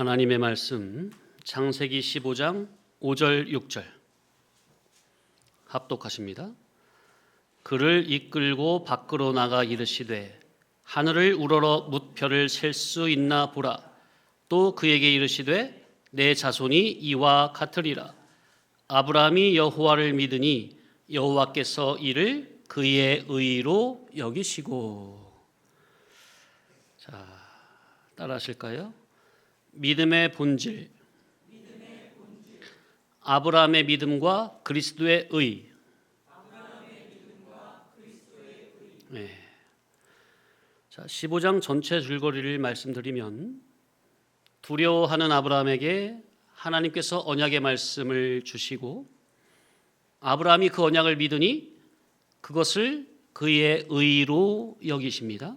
하나님의 말씀 창세기 15장 5절 6절 합독하십니다. 그를 이끌고 밖으로 나가 이르시되 하늘을 우러러 뭇별을 셀 수 있나 보라. 또 그에게 이르시되 내 자손이 이와 같으리라. 아브라함이 여호와를 믿으니 여호와께서 이를 그의 의로 여기시고. 자, 따라하실까요? 믿음의 본질. 아브라함의 믿음과 그리스도의 의. 네. 자, 15장 전체 줄거리를 말씀드리면 두려워하는 아브라함에게 하나님께서 언약의 말씀을 주시고 아브라함이 그 언약을 믿으니 그것을 그의 의로 여기십니다.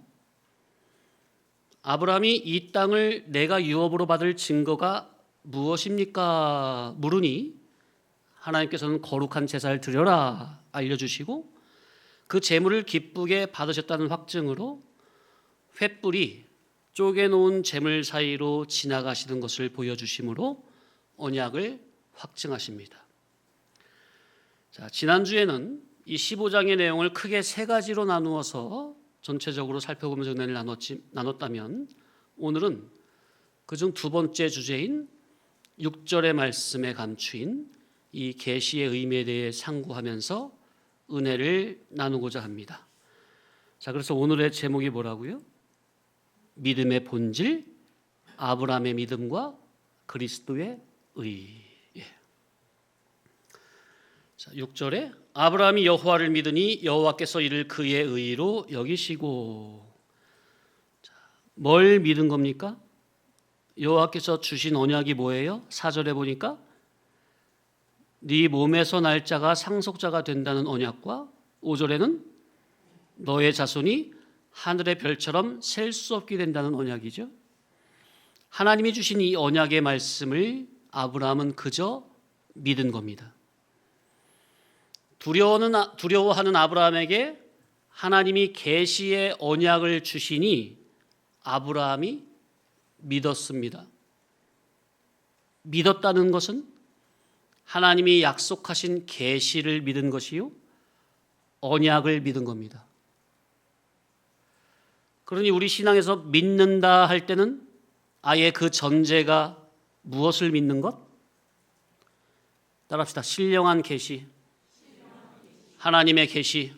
아브라함이 이 땅을 내가 유업으로 받을 증거가 무엇입니까? 물으니 하나님께서는 거룩한 제사를 드려라 알려주시고 그 제물을 기쁘게 받으셨다는 확증으로 횃불이 쪼개놓은 제물 사이로 지나가시는 것을 보여주심으로 언약을 확증하십니다. 자, 지난주에는 이 15장의 내용을 크게 세 가지로 나누어서 전체적으로 살펴보면서 은혜를 나눴다면 오늘은 그중 두 번째 주제인 6절의 말씀에 감추인 이 계시의 의미에 대해 상고하면서 은혜를 나누고자 합니다. 자, 그래서 오늘의 제목이 뭐라고요? 믿음의 본질, 아브라함의 믿음과 그리스도의 의. 자, 6절에 아브라함이 여호와를 믿으니 여호와께서 이를 그의 의로 여기시고. 자, 뭘 믿은 겁니까? 여호와께서 주신 언약이 뭐예요? 4절에 보니까 네 몸에서 날 자가 상속자가 된다는 언약과 5절에는 너의 자손이 하늘의 별처럼 셀 수 없게 된다는 언약이죠. 하나님이 주신 이 언약의 말씀을 아브라함은 그저 믿은 겁니다. 두려워하는 아브라함에게 하나님이 계시의 언약을 주시니 아브라함이 믿었습니다. 믿었다는 것은 하나님이 약속하신 계시를 믿은 것이요, 언약을 믿은 겁니다. 그러니 우리 신앙에서 믿는다 할 때는 아예 그 전제가 무엇을 믿는 것? 따라합시다. 신령한 계시, 하나님의 계시,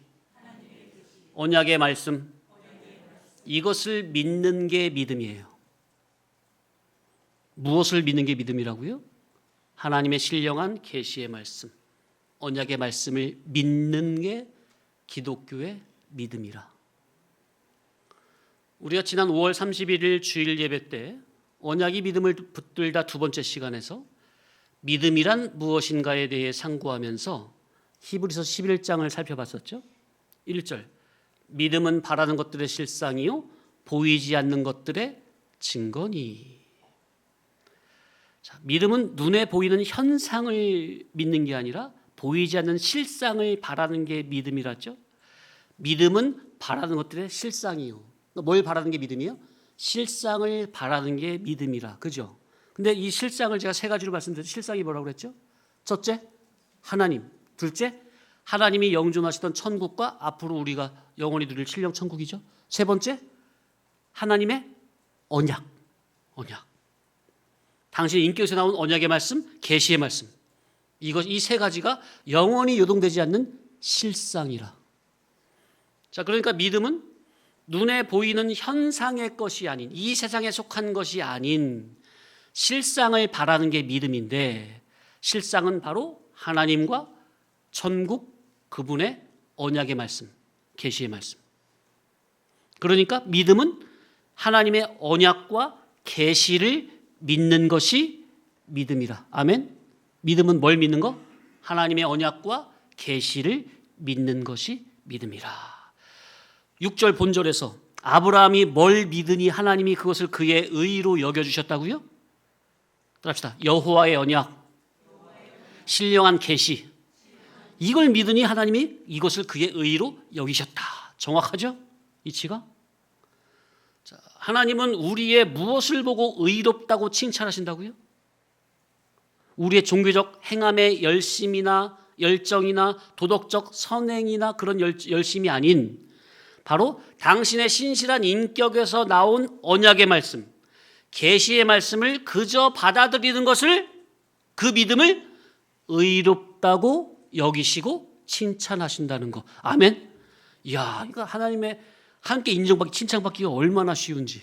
언약의 말씀, 이것을 믿는 게 믿음이에요. 무엇을 믿는 게 믿음이라고요? 하나님의 신령한 계시의 말씀, 언약의 말씀을 믿는 게 기독교의 믿음이라. 우리가 지난 5월 31일 주일 예배 때 언약이 믿음을 붙들다 두 번째 시간에서 믿음이란 무엇인가에 대해 상고하면서 히브리서 11장을 살펴봤었죠. 1절, 믿음은 바라는 것들의 실상이요 보이지 않는 것들의 증거니. 자, 믿음은 눈에 보이는 현상을 믿는 게 아니라 보이지 않는 실상을 바라는 게 믿음이라죠. 믿음은 바라는 것들의 실상이요. 뭘 바라는 게 믿음이요? 실상을 바라는 게 믿음이라. 그죠? 근데 이 실상을 제가 세 가지로 말씀드렸죠. 실상이 뭐라고 그랬죠? 첫째, 하나님. 둘째, 하나님이 영존하시던 천국과 앞으로 우리가 영원히 누릴 신령 천국이죠. 세 번째, 하나님의 언약. 당신 인격에서 나온 언약의 말씀, 계시의 말씀. 이 세 가지가 영원히 요동되지 않는 실상이라. 자, 그러니까 믿음은 눈에 보이는 현상의 것이 아닌, 이 세상에 속한 것이 아닌 실상을 바라는 게 믿음인데, 실상은 바로 하나님과 천국, 그분의 언약의 말씀, 계시의 말씀. 그러니까 믿음은 하나님의 언약과 계시를 믿는 것이 믿음이라. 아멘. 믿음은 뭘 믿는 거? 하나님의 언약과 계시를 믿는 것이 믿음이라. 6절 본절에서 아브라함이 뭘 믿으니 하나님이 그것을 그의 의로 여겨주셨다고요? 따라합시다. 여호와의 언약, 신령한 계시, 이걸 믿으니 하나님이 이것을 그의 의로 여기셨다. 정확하죠? 이치가? 하나님은 우리의 무엇을 보고 의롭다고 칭찬하신다고요? 우리의 종교적 행함의 열심이나 열정이나 도덕적 선행이나 그런 열심이 아닌 바로 당신의 신실한 인격에서 나온 언약의 말씀, 계시의 말씀을 그저 받아들이는 것을, 그 믿음을 의롭다고 여기시고 칭찬하신다는 거. 아멘. 이야, 이거 하나님의 함께 인정받기, 칭찬받기가 얼마나 쉬운지.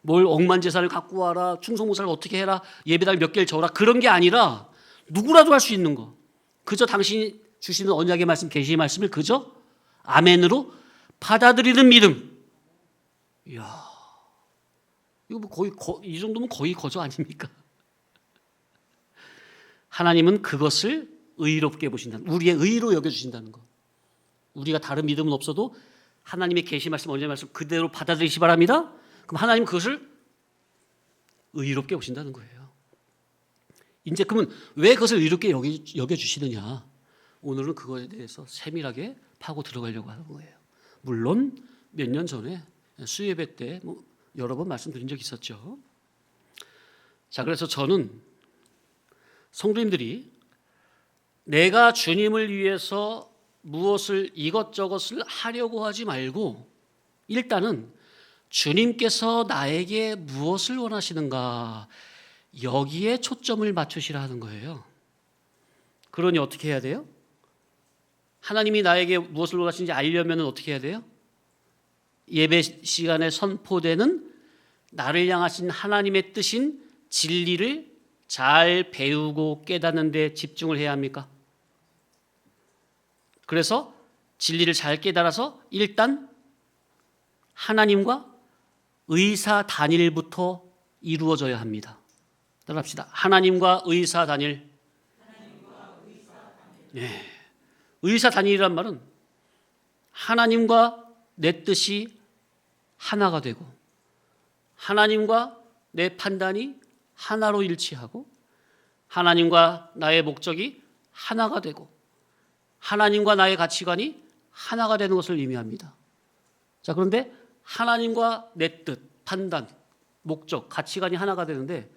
뭘 억만제사를 갖고 와라, 충성봉사를 어떻게 해라, 예배당 몇 개를 적어라, 그런 게 아니라 누구라도 할 수 있는 거. 그저 당신이 주시는 언약의 말씀, 계시의 말씀을 그저 아멘으로 받아들이는 믿음. 이야, 이거 뭐 거의 이 정도면 거의 거저 아닙니까? 하나님은 그것을 의롭게 보신다는, 우리의 의로 여겨주신다는 것. 우리가 다른 믿음은 없어도 하나님의 계시 말씀, 언약의 말씀 그대로 받아들이시 바랍니다. 그럼 하나님은 그것을 의롭게 보신다는 거예요. 이제 그러면 왜 그것을 의롭게 여겨주시느냐? 오늘은 그거에 대해서 세밀하게 파고 들어가려고 하는 거예요. 물론 몇 년 전에 수예배 때 여러 번 말씀드린 적이 있었죠. 자, 그래서 저는 성도님들이 내가 주님을 위해서 무엇을 이것저것을 하려고 하지 말고 일단은 주님께서 나에게 무엇을 원하시는가, 여기에 초점을 맞추시라 하는 거예요. 그러니 어떻게 해야 돼요? 하나님이 나에게 무엇을 원하시는지 알려면 어떻게 해야 돼요? 예배 시간에 선포되는 나를 향하신 하나님의 뜻인 진리를 잘 배우고 깨닫는 데 집중을 해야 합니까? 그래서 진리를 잘 깨달아서 일단 하나님과 의사 단일부터 이루어져야 합니다. 따라합시다. 하나님과 의사 단일. 네. 의사 단일이란 말은 하나님과 내 뜻이 하나가 되고 하나님과 내 판단이 하나로 일치하고 하나님과 나의 목적이 하나가 되고 하나님과 나의 가치관이 하나가 되는 것을 의미합니다. 자, 그런데 하나님과 내 뜻, 판단, 목적, 가치관이 하나가 되는데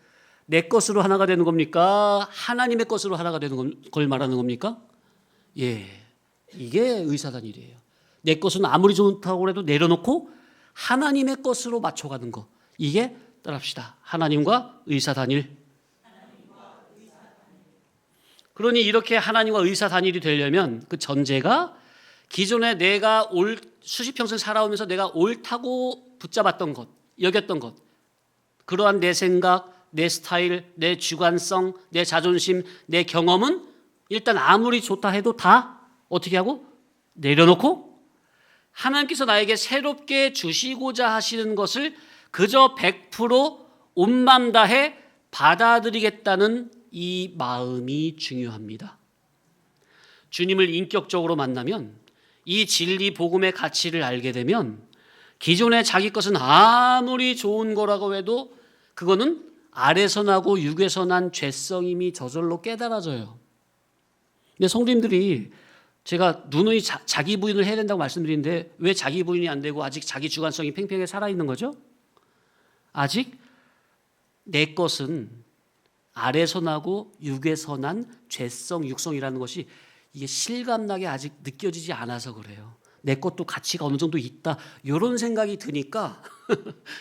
내 것으로 하나가 되는 겁니까? 하나님의 것으로 하나가 되는 걸 말하는 겁니까? 예, 이게 의사단일이에요. 내 것은 아무리 좋다고 해도 내려놓고 하나님의 것으로 맞춰가는 거. 이게 따라합시다. 하나님과 의사단일. 그러니 이렇게 하나님과 의사단일이 되려면 그 전제가 기존에 내가 수십 평생 살아오면서 내가 옳다고 붙잡았던 것, 여겼던 것, 그러한 내 생각, 내 스타일, 내 주관성, 내 자존심, 내 경험은 일단 아무리 좋다 해도 다 어떻게 하고 내려놓고 하나님께서 나에게 새롭게 주시고자 하시는 것을 그저 100% 온 맘 다해 받아들이겠다는 이 마음이 중요합니다. 주님을 인격적으로 만나면 이 진리 복음의 가치를 알게 되면 기존의 자기 것은 아무리 좋은 거라고 해도 그거는 아래서 나고 육에서 난 죄성임이 저절로 깨달아져요. 근데 성도님들이 제가 누누이 자기 부인을 해야 된다고 말씀드리는데 왜 자기 부인이 안 되고 아직 자기 주관성이 팽팽하게 살아있는 거죠? 아직 내 것은 아래서 나고 육에서 난 죄성, 육성이라는 것이 이게 실감나게 아직 느껴지지 않아서 그래요. 내 것도 가치가 어느 정도 있다, 이런 생각이 드니까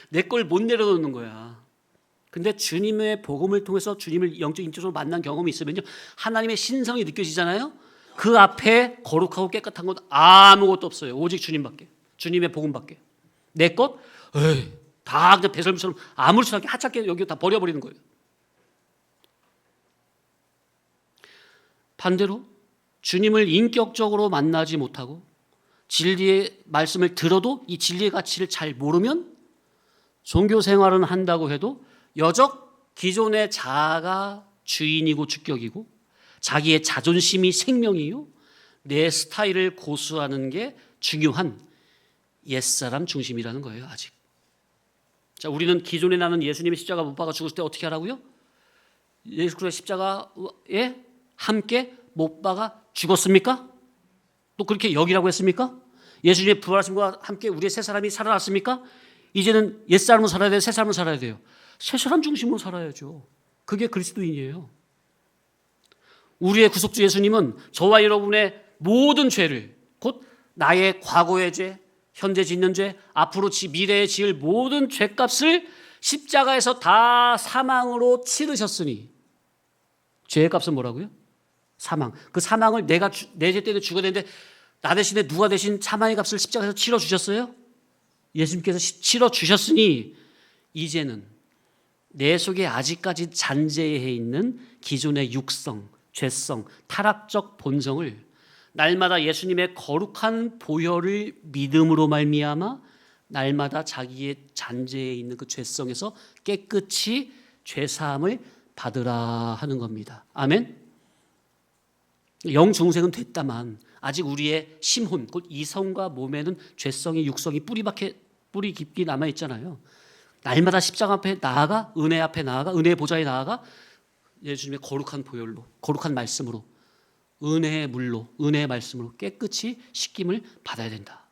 내 걸 못 내려놓는 거야. 근데 주님의 복음을 통해서 주님을 영적 인격적으로 만난 경험이 있으면요, 하나님의 신성이 느껴지잖아요. 그 앞에 거룩하고 깨끗한 건 아무것도 없어요. 오직 주님밖에, 주님의 복음밖에. 내 것, 다 그냥 배설물처럼 아무렇지도 않게 하찮게 여기 다 버려버리는 거예요. 반대로 주님을 인격적으로 만나지 못하고 진리의 말씀을 들어도 이 진리의 가치를 잘 모르면 종교 생활은 한다고 해도 여적 기존의 자아가 주인이고 주격이고 자기의 자존심이 생명이요, 내 스타일을 고수하는 게 중요한 옛사람 중심이라는 거예요. 아직. 자, 우리는 기존에 나는 예수님의 십자가 못 박아 죽었을 때 어떻게 하라고요? 예수 그리스도의 십자가에 함께 못 박아 죽었습니까? 또 그렇게 여기라고 했습니까? 예수님의 부활하심과 함께 우리의 새 사람이 살아났습니까? 이제는 옛사람으로 살아야 돼요? 새사람으로 살아야 돼요? 새사람 중심으로 살아야죠. 그게 그리스도인이에요. 우리의 구속주 예수님은 저와 여러분의 모든 죄를, 곧 나의 과거의 죄, 현재 짓는 죄, 앞으로 미래에 지을 모든 죄값을 십자가에서 다 사망으로 치르셨으니, 죄의 값은 뭐라고요? 사망. 그 사망을 내가 내 죄 때문에 죽어야 되는데 나 대신에 누가 대신 사망의 값을 십자가에서 치러주셨어요? 예수님께서 치러주셨으니 이제는 내 속에 아직까지 잔재해 있는 기존의 육성, 죄성, 타락적 본성을 날마다 예수님의 거룩한 보혈을 믿음으로 말미암아 날마다 자기의 잔재해 있는 그 죄성에서 깨끗이 죄사함을 받으라 하는 겁니다. 아멘. 영중생은 됐다만 아직 우리의 심혼, 곧 이성과 몸에는 죄성이, 육성이 뿌리 깊게 남아 있잖아요. 날마다 십자가 앞에 나아가, 은혜 앞에 나아가, 은혜의 보좌에 나아가 예수님의 거룩한 보혈로, 거룩한 말씀으로, 은혜의 물로, 은혜의 말씀으로 깨끗이 씻김을 받아야 된다.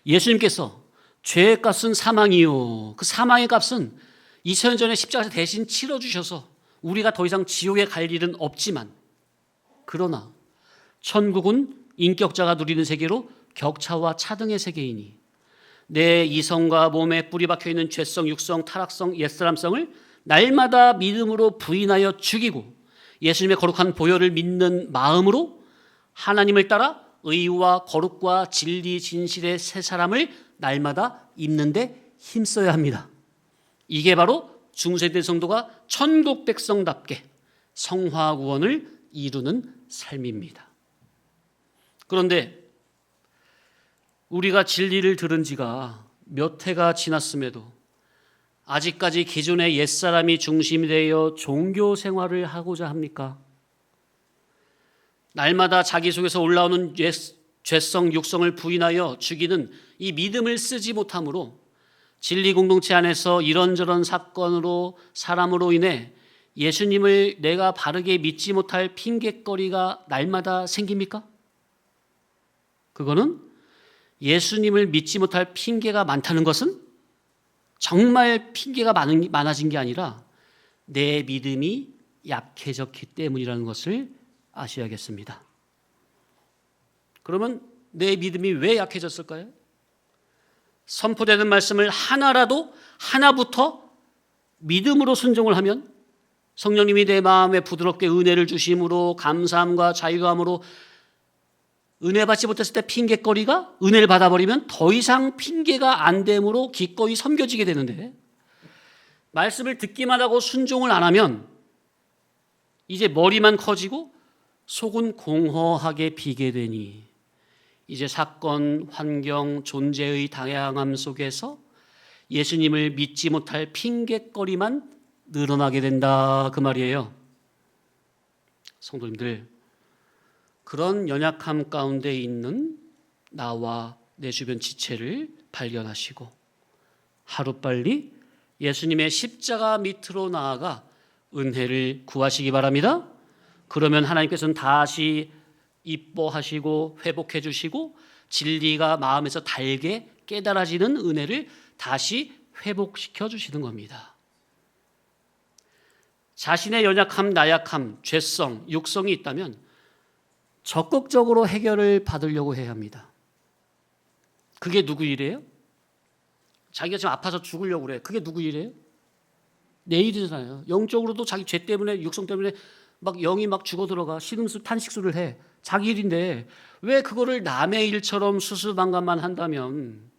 예수님께서 죄의 값은 사망이요, 그 사망의 값은 2000년 전에 십자가에서 대신 치러주셔서 우리가 더 이상 지옥에 갈 일은 없지만, 그러나 천국은 인격자가 누리는 세계로 격차와 차등의 세계이니 내 이성과 몸에 뿌리 박혀있는 죄성, 육성, 타락성, 옛사람성을 날마다 믿음으로 부인하여 죽이고 예수님의 거룩한 보혈을 믿는 마음으로 하나님을 따라 의와 거룩과 진리, 진실의 새 사람을 날마다 입는 데 힘써야 합니다. 이게 바로 중세대 성도가 천국 백성답게 성화 구원을 이루는 삶입니다. 그런데 우리가 진리를 들은 지가 몇 해가 지났음에도 아직까지 기존의 옛사람이 중심이 되어 종교 생활을 하고자 합니까? 날마다 자기 속에서 올라오는 죄성, 육성을 부인하여 죽이는 이 믿음을 쓰지 못함으로 진리 공동체 안에서 이런저런 사건으로 사람으로 인해 예수님을 내가 바르게 믿지 못할 핑곗거리가 날마다 생깁니까? 그거는 예수님을 믿지 못할 핑계가 많다는 것은 정말 핑계가 많아진 게 아니라 내 믿음이 약해졌기 때문이라는 것을 아셔야겠습니다. 그러면 내 믿음이 왜 약해졌을까요? 선포되는 말씀을 하나부터 믿음으로 순종을 하면 성령님이 내 마음에 부드럽게 은혜를 주심으로 감사함과 자유함으로 은혜 받지 못했을 때 핑계거리가 은혜를 받아버리면 더 이상 핑계가 안 되므로 기꺼이 섬겨지게 되는데, 말씀을 듣기만 하고 순종을 안 하면 이제 머리만 커지고 속은 공허하게 비게 되니 이제 사건, 환경, 존재의 다양함 속에서 예수님을 믿지 못할 핑계거리만 늘어나게 된다, 그 말이에요. 성도님들, 그런 연약함 가운데 있는 나와 내 주변 지체를 발견하시고 하루빨리 예수님의 십자가 밑으로 나아가 은혜를 구하시기 바랍니다. 그러면 하나님께서는 다시 이뻐하시고 회복해 주시고 진리가 마음에서 달게 깨달아지는 은혜를 다시 회복시켜 주시는 겁니다. 자신의 연약함, 나약함, 죄성, 육성이 있다면 적극적으로 해결을 받으려고 해야 합니다. 그게 누구 일이에요? 자기가 지금 아파서 죽으려고 그래. 그게 누구 일이에요? 내 일이잖아요. 영적으로도 자기 죄 때문에, 육성 때문에 막 영이 막 죽어들어가 신음수 탄식수를 해. 자기 일인데 왜 그거를 남의 일처럼 수수방관만 한다면,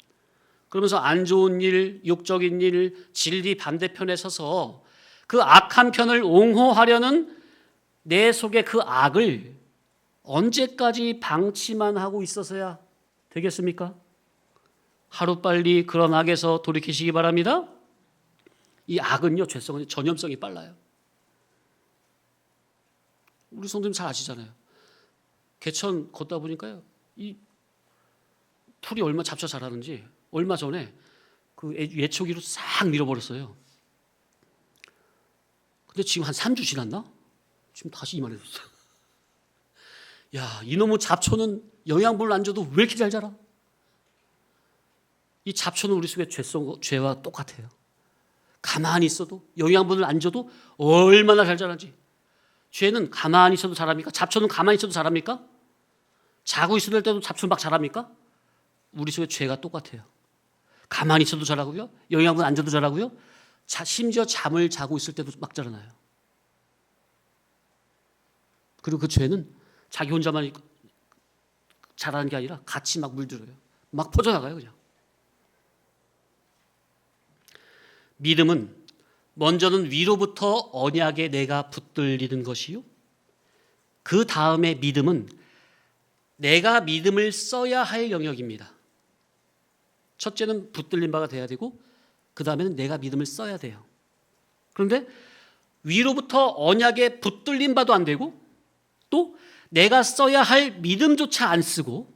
그러면서 안 좋은 일, 육적인 일, 진리 반대편에 서서 그 악한 편을 옹호하려는 내 속의 그 악을 언제까지 방치만 하고 있어서야 되겠습니까? 하루빨리 그런 악에서 돌이키시기 바랍니다. 이 악은요, 죄성은 전염성이 빨라요. 우리 성도님 잘 아시잖아요. 개천 걷다 보니까요, 이 풀이 얼마나 잡초 자라는지 얼마 전에 그 예초기로 싹 밀어버렸어요. 근데 지금 한 3주 지났나? 지금 다시 이만해졌어요. 야, 이놈의 잡초는 영양분을 안 줘도 왜 이렇게 잘 자라? 이 잡초는 우리 속에 죄와 똑같아요. 가만히 있어도, 영양분을 안 줘도 얼마나 잘 자라지. 죄는 가만히 있어도 자랍니까? 잡초는 가만히 있어도 자랍니까? 자고 있을 때도 잡초는 막 자랍니까? 우리 속에 죄가 똑같아요. 가만히 있어도 자라고요. 영양분 안 줘도 자라고요. 심지어 잠을 자고 있을 때도 막 자라나요. 그리고 그 죄는 자기 혼자만 자라는 게 아니라 같이 막 물들어요. 막 퍼져나가요, 그냥. 믿음은 먼저는 위로부터 언약에 내가 붙들리는 것이요. 그 다음에 믿음은 내가 믿음을 써야 할 영역입니다. 첫째는 붙들린 바가 돼야 되고 그 다음에는 내가 믿음을 써야 돼요. 그런데 위로부터 언약에 붙들린 바도 안 되고 또 내가 써야 할 믿음조차 안 쓰고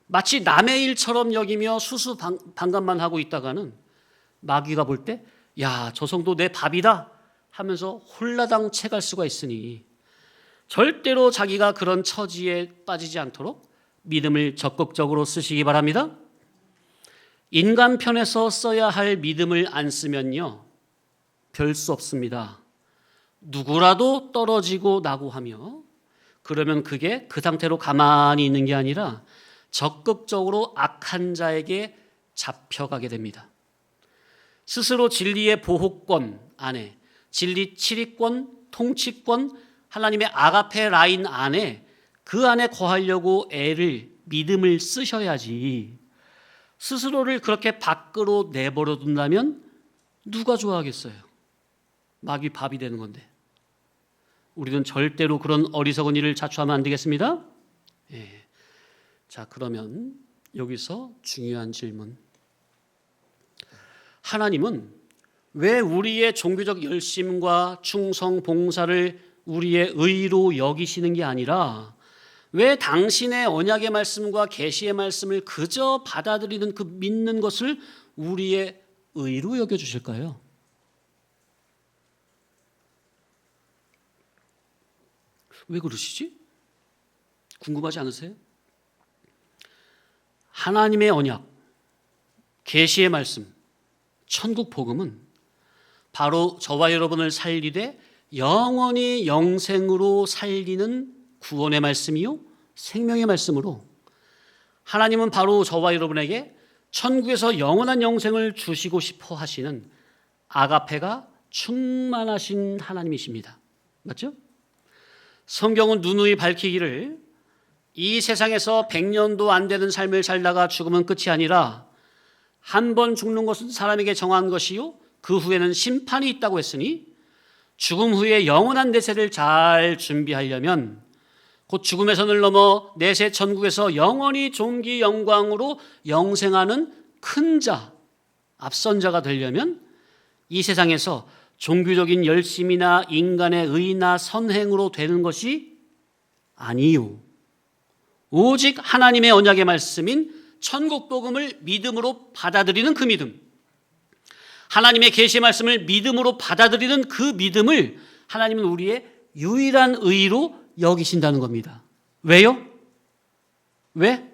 마치 남의 일처럼 여기며 수수방관만 하고 있다가는 마귀가 볼 때 야, 저 성도 내 밥이다 하면서 홀라당 채갈 수가 있으니 절대로 자기가 그런 처지에 빠지지 않도록 믿음을 적극적으로 쓰시기 바랍니다. 인간 편에서 써야 할 믿음을 안 쓰면요, 별 수 없습니다. 누구라도 떨어지고 나고 하며 그러면 그게 그 상태로 가만히 있는 게 아니라 적극적으로 악한 자에게 잡혀가게 됩니다. 스스로 진리의 보호권 안에, 진리 치리권, 통치권, 하나님의 아가페 라인 안에 그 안에 거하려고 믿음을 쓰셔야지 스스로를 그렇게 밖으로 내버려 둔다면 누가 좋아하겠어요? 마귀 밥이 되는 건데. 우리는 절대로 그런 어리석은 일을 자초하면 안 되겠습니다. 예. 자, 그러면 여기서 중요한 질문. 하나님은 왜 우리의 종교적 열심과 충성, 봉사를 우리의 의로 여기시는 게 아니라 왜 당신의 언약의 말씀과 계시의 말씀을 그저 받아들이는 그 믿는 것을 우리의 의로 여겨주실까요? 왜 그러시지? 궁금하지 않으세요? 하나님의 언약, 계시의 말씀, 천국 복음은 바로 저와 여러분을 살리되 영원히 영생으로 살리는 구원의 말씀이요 생명의 말씀으로 하나님은 바로 저와 여러분에게 천국에서 영원한 영생을 주시고 싶어 하시는 아가페가 충만하신 하나님이십니다. 맞죠? 성경은 누누이 밝히기를 이 세상에서 100년도 안 되는 삶을 살다가 죽으면 끝이 아니라 한 번 죽는 것은 사람에게 정한 것이요 그 후에는 심판이 있다고 했으니 죽음 후에 영원한 내세를 잘 준비하려면 곧 죽음의 선을 넘어 내세 천국에서 영원히 존귀 영광으로 영생하는 큰 자, 앞선 자가 되려면 이 세상에서 종교적인 열심이나 인간의 의나 선행으로 되는 것이 아니요, 오직 하나님의 언약의 말씀인 천국 복음을 믿음으로 받아들이는 그 믿음, 하나님의 계시의 말씀을 믿음으로 받아들이는 그 믿음을 하나님은 우리의 유일한 의로 여기신다는 겁니다. 왜요? 왜?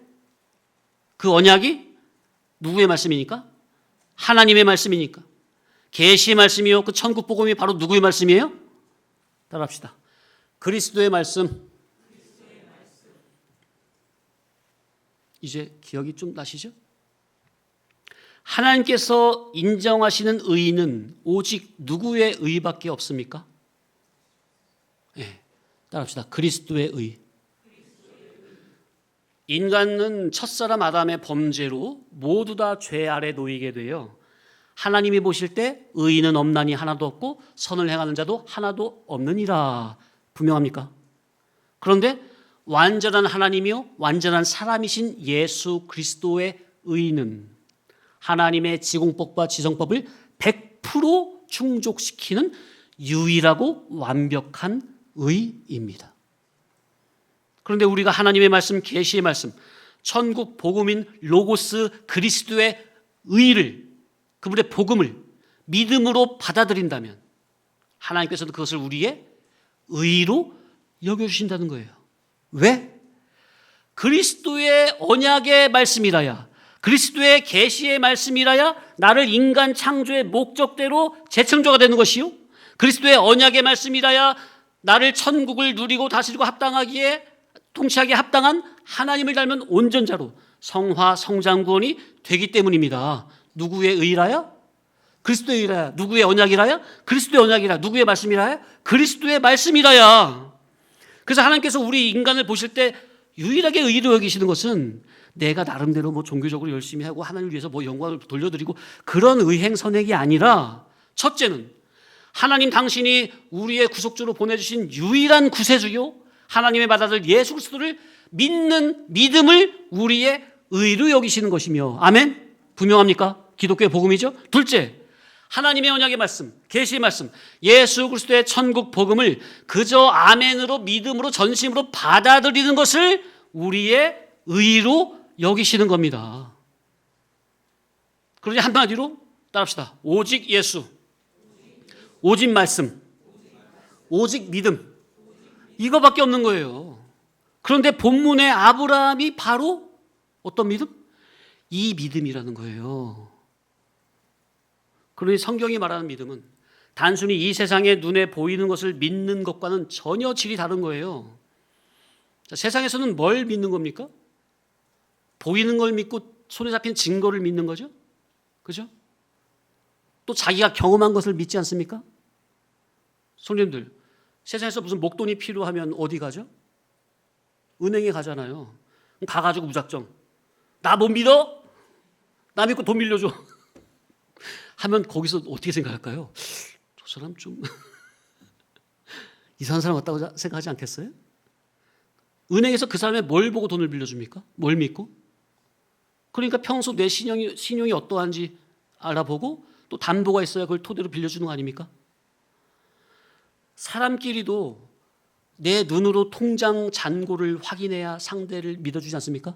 그 언약이 누구의 말씀이니까? 하나님의 말씀이니까. 계시의 말씀이요, 그 천국 복음이 바로 누구의 말씀이에요? 따라합시다. 그리스도의 말씀. 이제 기억이 좀 나시죠? 하나님께서 인정하시는 의는 오직 누구의 의밖에 없습니까? 네, 따라합시다. 그리스도의 의. 인간은 첫사람 아담의 범죄로 모두 다 죄 아래 놓이게 돼요. 하나님이 보실 때 의인은 없나니 하나도 없고 선을 행하는 자도 하나도 없느니라. 분명합니까? 그런데 완전한 하나님이요 완전한 사람이신 예수 그리스도의 의는 하나님의 지공법과 지성법을 100% 충족시키는 유일하고 완벽한 의입니다. 그런데 우리가 하나님의 말씀, 계시의 말씀, 천국 복음인 로고스 그리스도의 의를, 그분의 복음을 믿음으로 받아들인다면 하나님께서는 그것을 우리의 의로 여겨주신다는 거예요. 왜? 그리스도의 언약의 말씀이라야, 그리스도의 계시의 말씀이라야 나를 인간 창조의 목적대로 재창조가 되는 것이요, 그리스도의 언약의 말씀이라야 나를 천국을 누리고 다스리고 합당하기에 통치하기에 합당한 하나님을 닮은 온전자로 성화 성장 구원이 되기 때문입니다. 누구의 의라야? 그리스도의 의라야. 누구의 언약이라야? 그리스도의 언약이라. 누구의 말씀이라야? 그리스도의 말씀이라야. 그래서 하나님께서 우리 인간을 보실 때 유일하게 의로 여기시는 것은 내가 나름대로 뭐 종교적으로 열심히 하고 하나님을 위해서 뭐 영광을 돌려드리고 그런 의행선행이 아니라, 첫째는 하나님 당신이 우리의 구속주로 보내주신 유일한 구세주요 하나님의 맏아들 예수 그리스도를 믿는 믿음을 우리의 의로 여기시는 것이며, 아멘? 분명합니까? 기독교의 복음이죠. 둘째, 하나님의 언약의 말씀, 계시의 말씀, 예수 그리스도의 천국 복음을 그저 아멘으로 믿음으로 전심으로 받아들이는 것을 우리의 의로 여기시는 겁니다. 그러니 한마디로 따라합시다. 오직 예수, 오직 말씀, 오직 믿음, 이거밖에 없는 거예요. 그런데 본문의 아브라함이 바로 어떤 믿음? 이 믿음이라는 거예요. 그러니 성경이 말하는 믿음은 단순히 이 세상에 눈에 보이는 것을 믿는 것과는 전혀 질이 다른 거예요. 자, 세상에서는 뭘 믿는 겁니까? 보이는 걸 믿고 손에 잡힌 증거를 믿는 거죠. 그죠? 또 자기가 경험한 것을 믿지 않습니까? 손님들, 세상에서 무슨 목돈이 필요하면 어디 가죠? 은행에 가잖아요. 가가지고 무작정 나 못 믿어? 나 믿고 돈 빌려줘 하면 거기서 어떻게 생각할까요? 저 사람 좀 이상한 사람 같다고 생각하지 않겠어요? 은행에서 그 사람의 뭘 보고 돈을 빌려줍니까? 뭘 믿고? 그러니까 평소 내 신용이 어떠한지 알아보고 또 담보가 있어야 그걸 토대로 빌려주는 거 아닙니까? 사람끼리도 내 눈으로 통장 잔고를 확인해야 상대를 믿어주지 않습니까?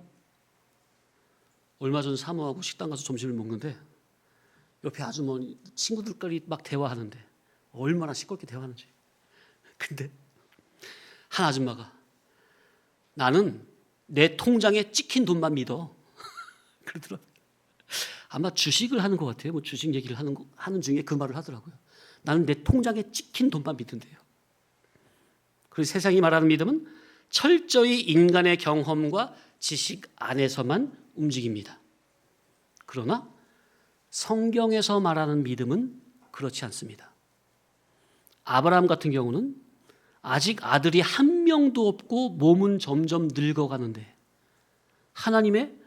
얼마 전 사모하고 식당 가서 점심을 먹는데 옆에 아주머니 친구들끼리 막 대화하는데 얼마나 시끄럽게 대화하는지. 근데 한 아줌마가 나는 내 통장에 찍힌 돈만 믿어 그러더라고요. 아마 주식을 하는 것 같아요. 뭐 주식 얘기를 하는 중에 그 말을 하더라고요. 나는 내 통장에 찍힌 돈만 믿는데요. 그래서 세상이 말하는 믿음은 철저히 인간의 경험과 지식 안에서만 움직입니다. 그러나 성경에서 말하는 믿음은 그렇지 않습니다. 아브라함 같은 경우는 아직 아들이 한 명도 없고 몸은 점점 늙어가는데 하나님의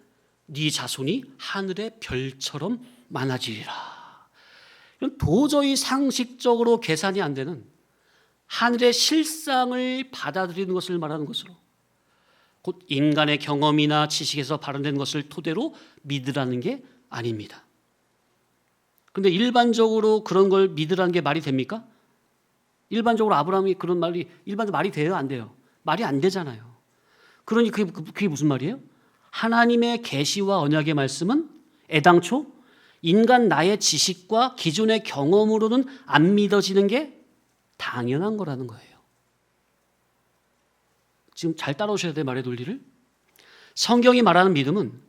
네 자손이 하늘의 별처럼 많아지리라. 이건 도저히 상식적으로 계산이 안 되는 하늘의 실상을 받아들이는 것을 말하는 것으로, 곧 인간의 경험이나 지식에서 발현된 것을 토대로 믿으라는 게 아닙니다. 그런데 일반적으로 그런 걸 믿으라는 게 말이 됩니까? 일반적으로 아브라함이 그런 말이 일반적으로 말이 돼요? 안 돼요? 말이 안 되잖아요. 그러니 그게 무슨 말이에요? 하나님의 계시와 언약의 말씀은 애당초 인간 나의 지식과 기존의 경험으로는 안 믿어지는 게 당연한 거라는 거예요. 지금 잘 따라오셔야 돼요, 말의 논리를. 성경이 말하는 믿음은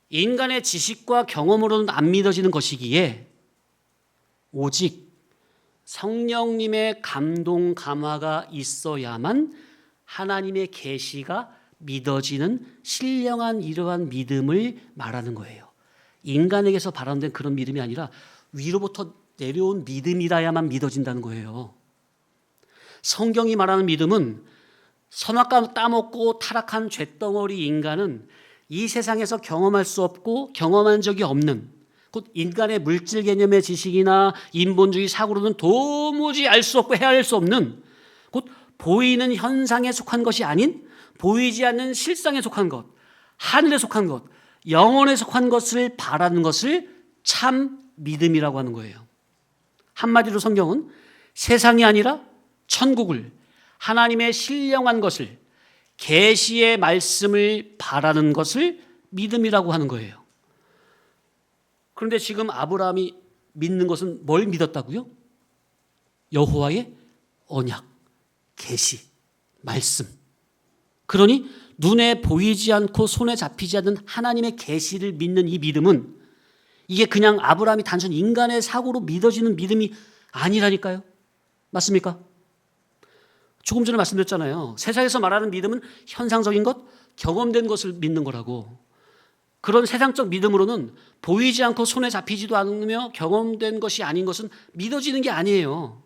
인간의 지식과 경험으로는 안 믿어지는 것이기에 오직 성령님의 감동 감화가 있어야만 하나님의 계시가 믿어지는 신령한 이러한 믿음을 말하는 거예요. 인간에게서 발현된 그런 믿음이 아니라 위로부터 내려온 믿음이라야만 믿어진다는 거예요. 성경이 말하는 믿음은 선악과 따먹고 타락한 쇳덩어리 인간은 이 세상에서 경험할 수 없고 경험한 적이 없는, 곧 인간의 물질 개념의 지식이나 인본주의 사고로는 도무지 알 수 없고 헤아릴 수 없는, 곧 보이는 현상에 속한 것이 아닌 보이지 않는 실상에 속한 것, 하늘에 속한 것, 영혼에 속한 것을 바라는 것을 참 믿음이라고 하는 거예요. 한마디로 성경은 세상이 아니라 천국을, 하나님의 신령한 것을, 계시의 말씀을 바라는 것을 믿음이라고 하는 거예요. 그런데 지금 아브라함이 믿는 것은 뭘 믿었다고요? 여호와의 언약, 계시, 말씀. 그러니 눈에 보이지 않고 손에 잡히지 않는 하나님의 계시를 믿는 이 믿음은 이게 그냥 아브라함이 단순 인간의 사고로 믿어지는 믿음이 아니라니까요. 맞습니까? 조금 전에 말씀드렸잖아요. 세상에서 말하는 믿음은 현상적인 것, 경험된 것을 믿는 거라고. 그런 세상적 믿음으로는 보이지 않고 손에 잡히지도 않으며 경험된 것이 아닌 것은 믿어지는 게 아니에요.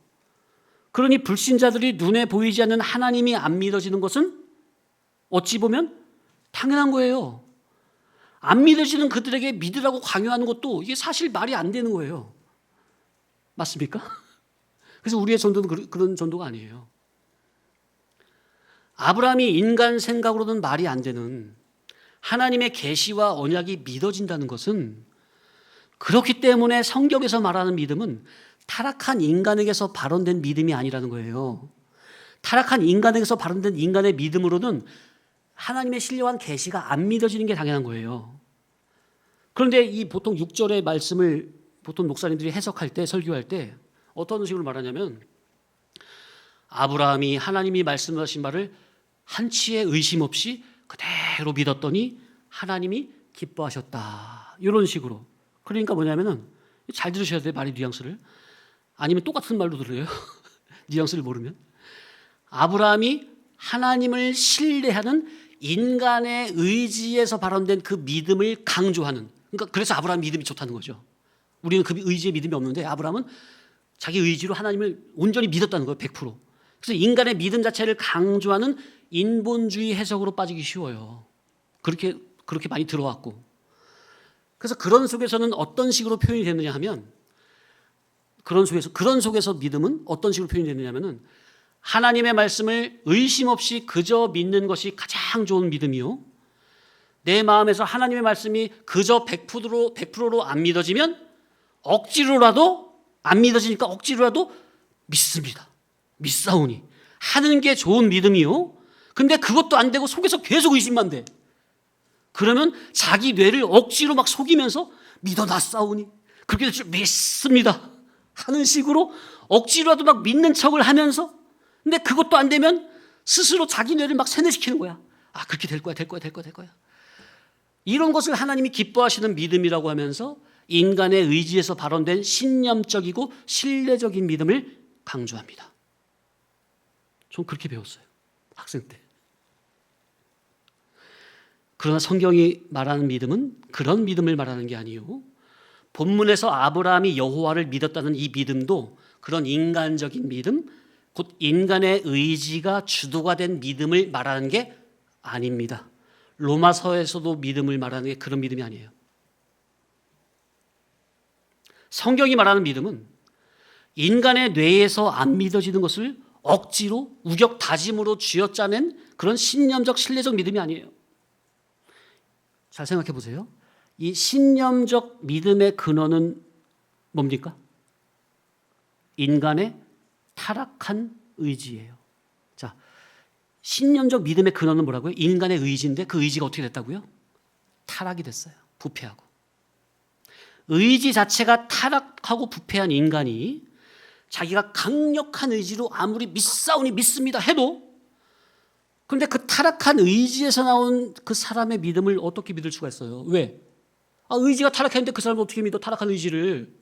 그러니 불신자들이 눈에 보이지 않는 하나님이 안 믿어지는 것은 어찌 보면 당연한 거예요. 안 믿어지는 그들에게 믿으라고 강요하는 것도 이게 사실 말이 안 되는 거예요. 맞습니까? 그래서 우리의 전도는 그런 전도가 아니에요. 아브라함이 인간 생각으로는 말이 안 되는 하나님의 계시와 언약이 믿어진다는 것은, 그렇기 때문에 성경에서 말하는 믿음은 타락한 인간에게서 발원된 믿음이 아니라는 거예요. 타락한 인간에게서 발원된 인간의 믿음으로는 하나님의 신령한 계시가 안 믿어지는 게 당연한 거예요. 그런데 이 보통 6절의 말씀을 보통 목사님들이 해석할 때, 설교할 때 어떤 식으로 말하냐면, 아브라함이 하나님이 말씀하신 말을 한치의 의심 없이 그대로 믿었더니 하나님이 기뻐하셨다, 이런 식으로. 그러니까 뭐냐면은, 잘 들으셔야 돼요, 말의 뉘앙스를. 아니면 똑같은 말로 들어요. 뉘앙스를 모르면. 아브라함이 하나님을 신뢰하는 인간의 의지에서 발원된 그 믿음을 강조하는, 그러니까 그래서 아브라함 믿음이 좋다는 거죠. 우리는 그 의지에 믿음이 없는데 아브라함은 자기 의지로 하나님을 온전히 믿었다는 거예요. 100%. 그래서 인간의 믿음 자체를 강조하는 인본주의 해석으로 빠지기 쉬워요. 그렇게 많이 들어왔고. 그래서 그런 속에서는 어떤 식으로 표현이 됐느냐 하면, 그런 속에서 믿음은 어떤 식으로 표현이 됐느냐 하면은, 하나님의 말씀을 의심 없이 그저 믿는 것이 가장 좋은 믿음이요, 내 마음에서 하나님의 말씀이 그저 100%로 안 믿어지면 억지로라도, 안 믿어지니까 억지로라도 믿습니다, 믿사오니 하는 게 좋은 믿음이요. 근데 그것도 안 되고 속에서 계속 의심만 돼. 그러면 자기 뇌를 억지로 막 속이면서 믿어놨사오니 그렇게 될 줄 믿습니다 하는 식으로 억지로라도 막 믿는 척을 하면서, 근데 그것도 안 되면 스스로 자기 뇌를 막 세뇌시키는 거야. 아, 그렇게 될 거야. 이런 것을 하나님이 기뻐하시는 믿음이라고 하면서 인간의 의지에서 발원된 신념적이고 신뢰적인 믿음을 강조합니다. 전 그렇게 배웠어요, 학생 때. 그러나 성경이 말하는 믿음은 그런 믿음을 말하는 게 아니요, 본문에서 아브라함이 여호와를 믿었다는 이 믿음도 그런 인간적인 믿음, 곧 인간의 의지가 주도가 된 믿음을 말하는 게 아닙니다. 로마서에서도 믿음을 말하는 게 그런 믿음이 아니에요. 성경이 말하는 믿음은 인간의 뇌에서 안 믿어지는 것을 억지로 우격다짐으로 쥐어짜낸 그런 신념적 신뢰적 믿음이 아니에요. 잘 생각해 보세요. 이 신념적 믿음의 근원은 뭡니까? 인간의 타락한 의지예요. 자, 신념적 믿음의 근원은 뭐라고요? 인간의 의지인데 그 의지가 어떻게 됐다고요? 타락이 됐어요. 부패하고. 의지 자체가 타락하고 부패한 인간이 자기가 강력한 의지로 아무리 믿사오니 믿습니다 해도, 그런데 그 타락한 의지에서 나온 그 사람의 믿음을 어떻게 믿을 수가 있어요? 왜? 의지가 타락했는데 그 사람을 어떻게 믿어? 타락한 의지를.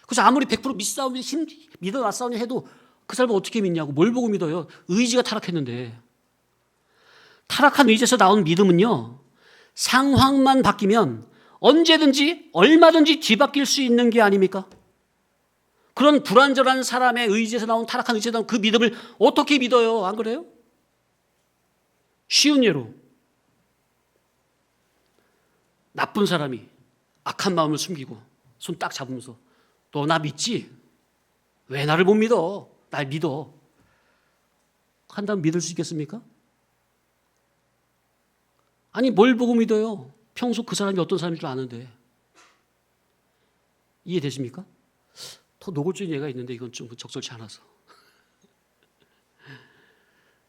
그래서 아무리 100% 믿사오니 믿어놨사오니 해도 그 사람을 어떻게 믿냐고. 뭘 보고 믿어요? 의지가 타락했는데. 타락한 의지에서 나온 믿음은요, 상황만 바뀌면 언제든지 얼마든지 뒤바뀔 수 있는 게 아닙니까? 그런 불완전한 사람의 의지에서 나온, 타락한 의지에서 나온 그 믿음을 어떻게 믿어요? 안 그래요? 쉬운 예로, 나쁜 사람이 악한 마음을 숨기고 손 딱 잡으면서 너 나 믿지? 왜 나를 못 믿어? 날 믿어 한다면 믿을 수 있겠습니까? 아니, 뭘 보고 믿어요? 평소 그 사람이 어떤 사람인 줄 아는데. 이해되십니까? 더 노골적인 예가 있는데 이건 좀 적절치 않아서.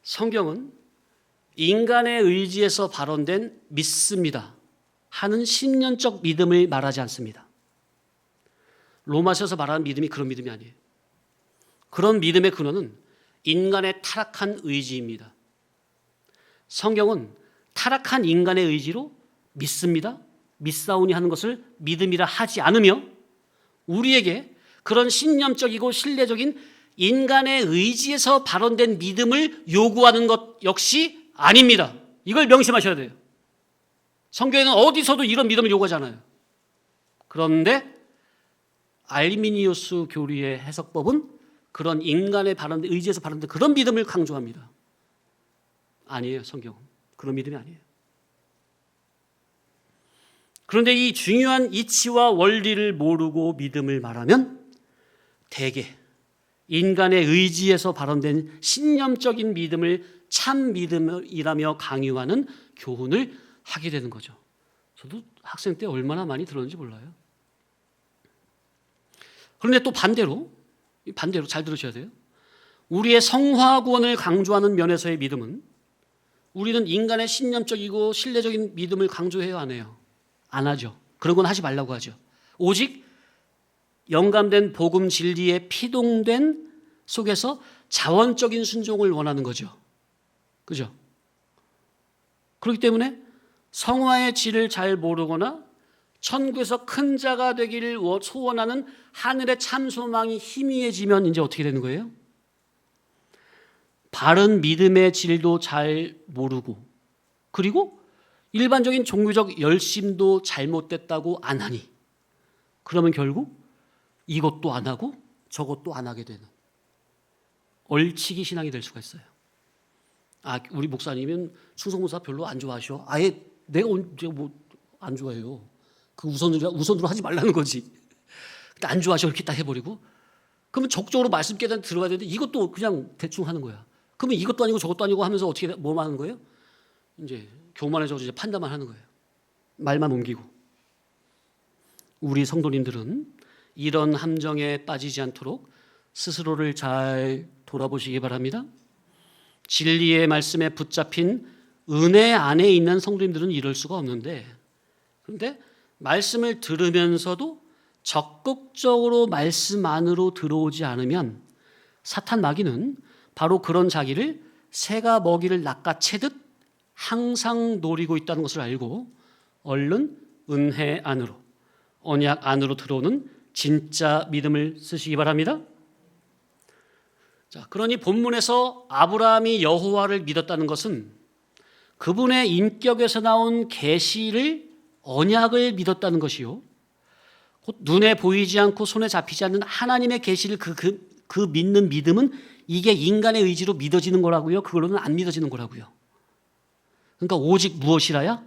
성경은 인간의 의지에서 발원된 믿습니다 하는 신념적 믿음을 말하지 않습니다. 로마서에서 말하는 믿음이 그런 믿음이 아니에요. 그런 믿음의 근원은 인간의 타락한 의지입니다. 성경은 타락한 인간의 의지로 믿습니다, 믿사오니 하는 것을 믿음이라 하지 않으며 우리에게 그런 신념적이고 신뢰적인 인간의 의지에서 발원된 믿음을 요구하는 것 역시 아닙니다. 이걸 명심하셔야 돼요. 성경에는 어디서도 이런 믿음을 요구하지 않아요. 그런데 알미니우스 교리의 해석법은 그런 인간의 발원된 의지에서 발원된 그런 믿음을 강조합니다. 아니에요. 성경은 그런 믿음이 아니에요. 그런데 이 중요한 이치와 원리를 모르고 믿음을 말하면 대개 인간의 의지에서 발원된 신념적인 믿음을 참 믿음이라며 강요하는 교훈을 하게 되는 거죠. 저도 학생 때 얼마나 많이 들었는지 몰라요. 그런데 또 반대로 잘 들으셔야 돼요. 우리의 성화 구원을 강조하는 면에서의 믿음은 우리는 인간의 신념적이고 신뢰적인 믿음을 강조해요, 안 해요? 안 하죠. 그런 건 하지 말라고 하죠. 오직 영감된 복음 진리에 피동된 속에서 자원적인 순종을 원하는 거죠. 그죠? 그렇기 때문에 성화의 질을 잘 모르거나 천국에서 큰 자가 되기를 소원하는 하늘의 참 소망이 희미해지면 이제 어떻게 되는 거예요? 바른 믿음의 질도 잘 모르고 그리고 일반적인 종교적 열심도 잘못됐다고 안 하니 그러면 결국 이것도 안 하고 저것도 안 하게 되는 얼치기 신앙이 될 수가 있어요. 아, 우리 목사님은 충성무사 별로 안 좋아하셔. 아예 내가 언제 뭐 안 좋아해요. 그 우선으로 하지 말라는 거지. 근데 안 좋아하셔 이렇게 딱 해버리고 그러면 적극적으로 말씀 깨닫 들어가야 되는데 이것도 그냥 대충 하는 거야. 그러면 이것도 아니고 저것도 아니고 하면서 어떻게 뭐 하는 거예요? 이제 교만해져서 이제 판단만 하는 거예요. 말만 옮기고. 우리 성도님들은 이런 함정에 빠지지 않도록 스스로를 잘 돌아보시기 바랍니다. 진리의 말씀에 붙잡힌 은혜 안에 있는 성도님들은 이럴 수가 없는데 그런데 말씀을 들으면서도 적극적으로 말씀 안으로 들어오지 않으면 사탄 마귀는 바로 그런 자기를 새가 먹이를 낚아채듯 항상 노리고 있다는 것을 알고 얼른 은혜 안으로 언약 안으로 들어오는 진짜 믿음을 쓰시기 바랍니다. 자, 그러니 본문에서 아브라함이 여호와를 믿었다는 것은 그분의 인격에서 나온 계시를 언약을 믿었다는 것이요. 곧 눈에 보이지 않고 손에 잡히지 않는 하나님의 계시를 그 믿는 믿음은 이게 인간의 의지로 믿어지는 거라고요. 그걸로는 안 믿어지는 거라고요. 그러니까 오직 무엇이라야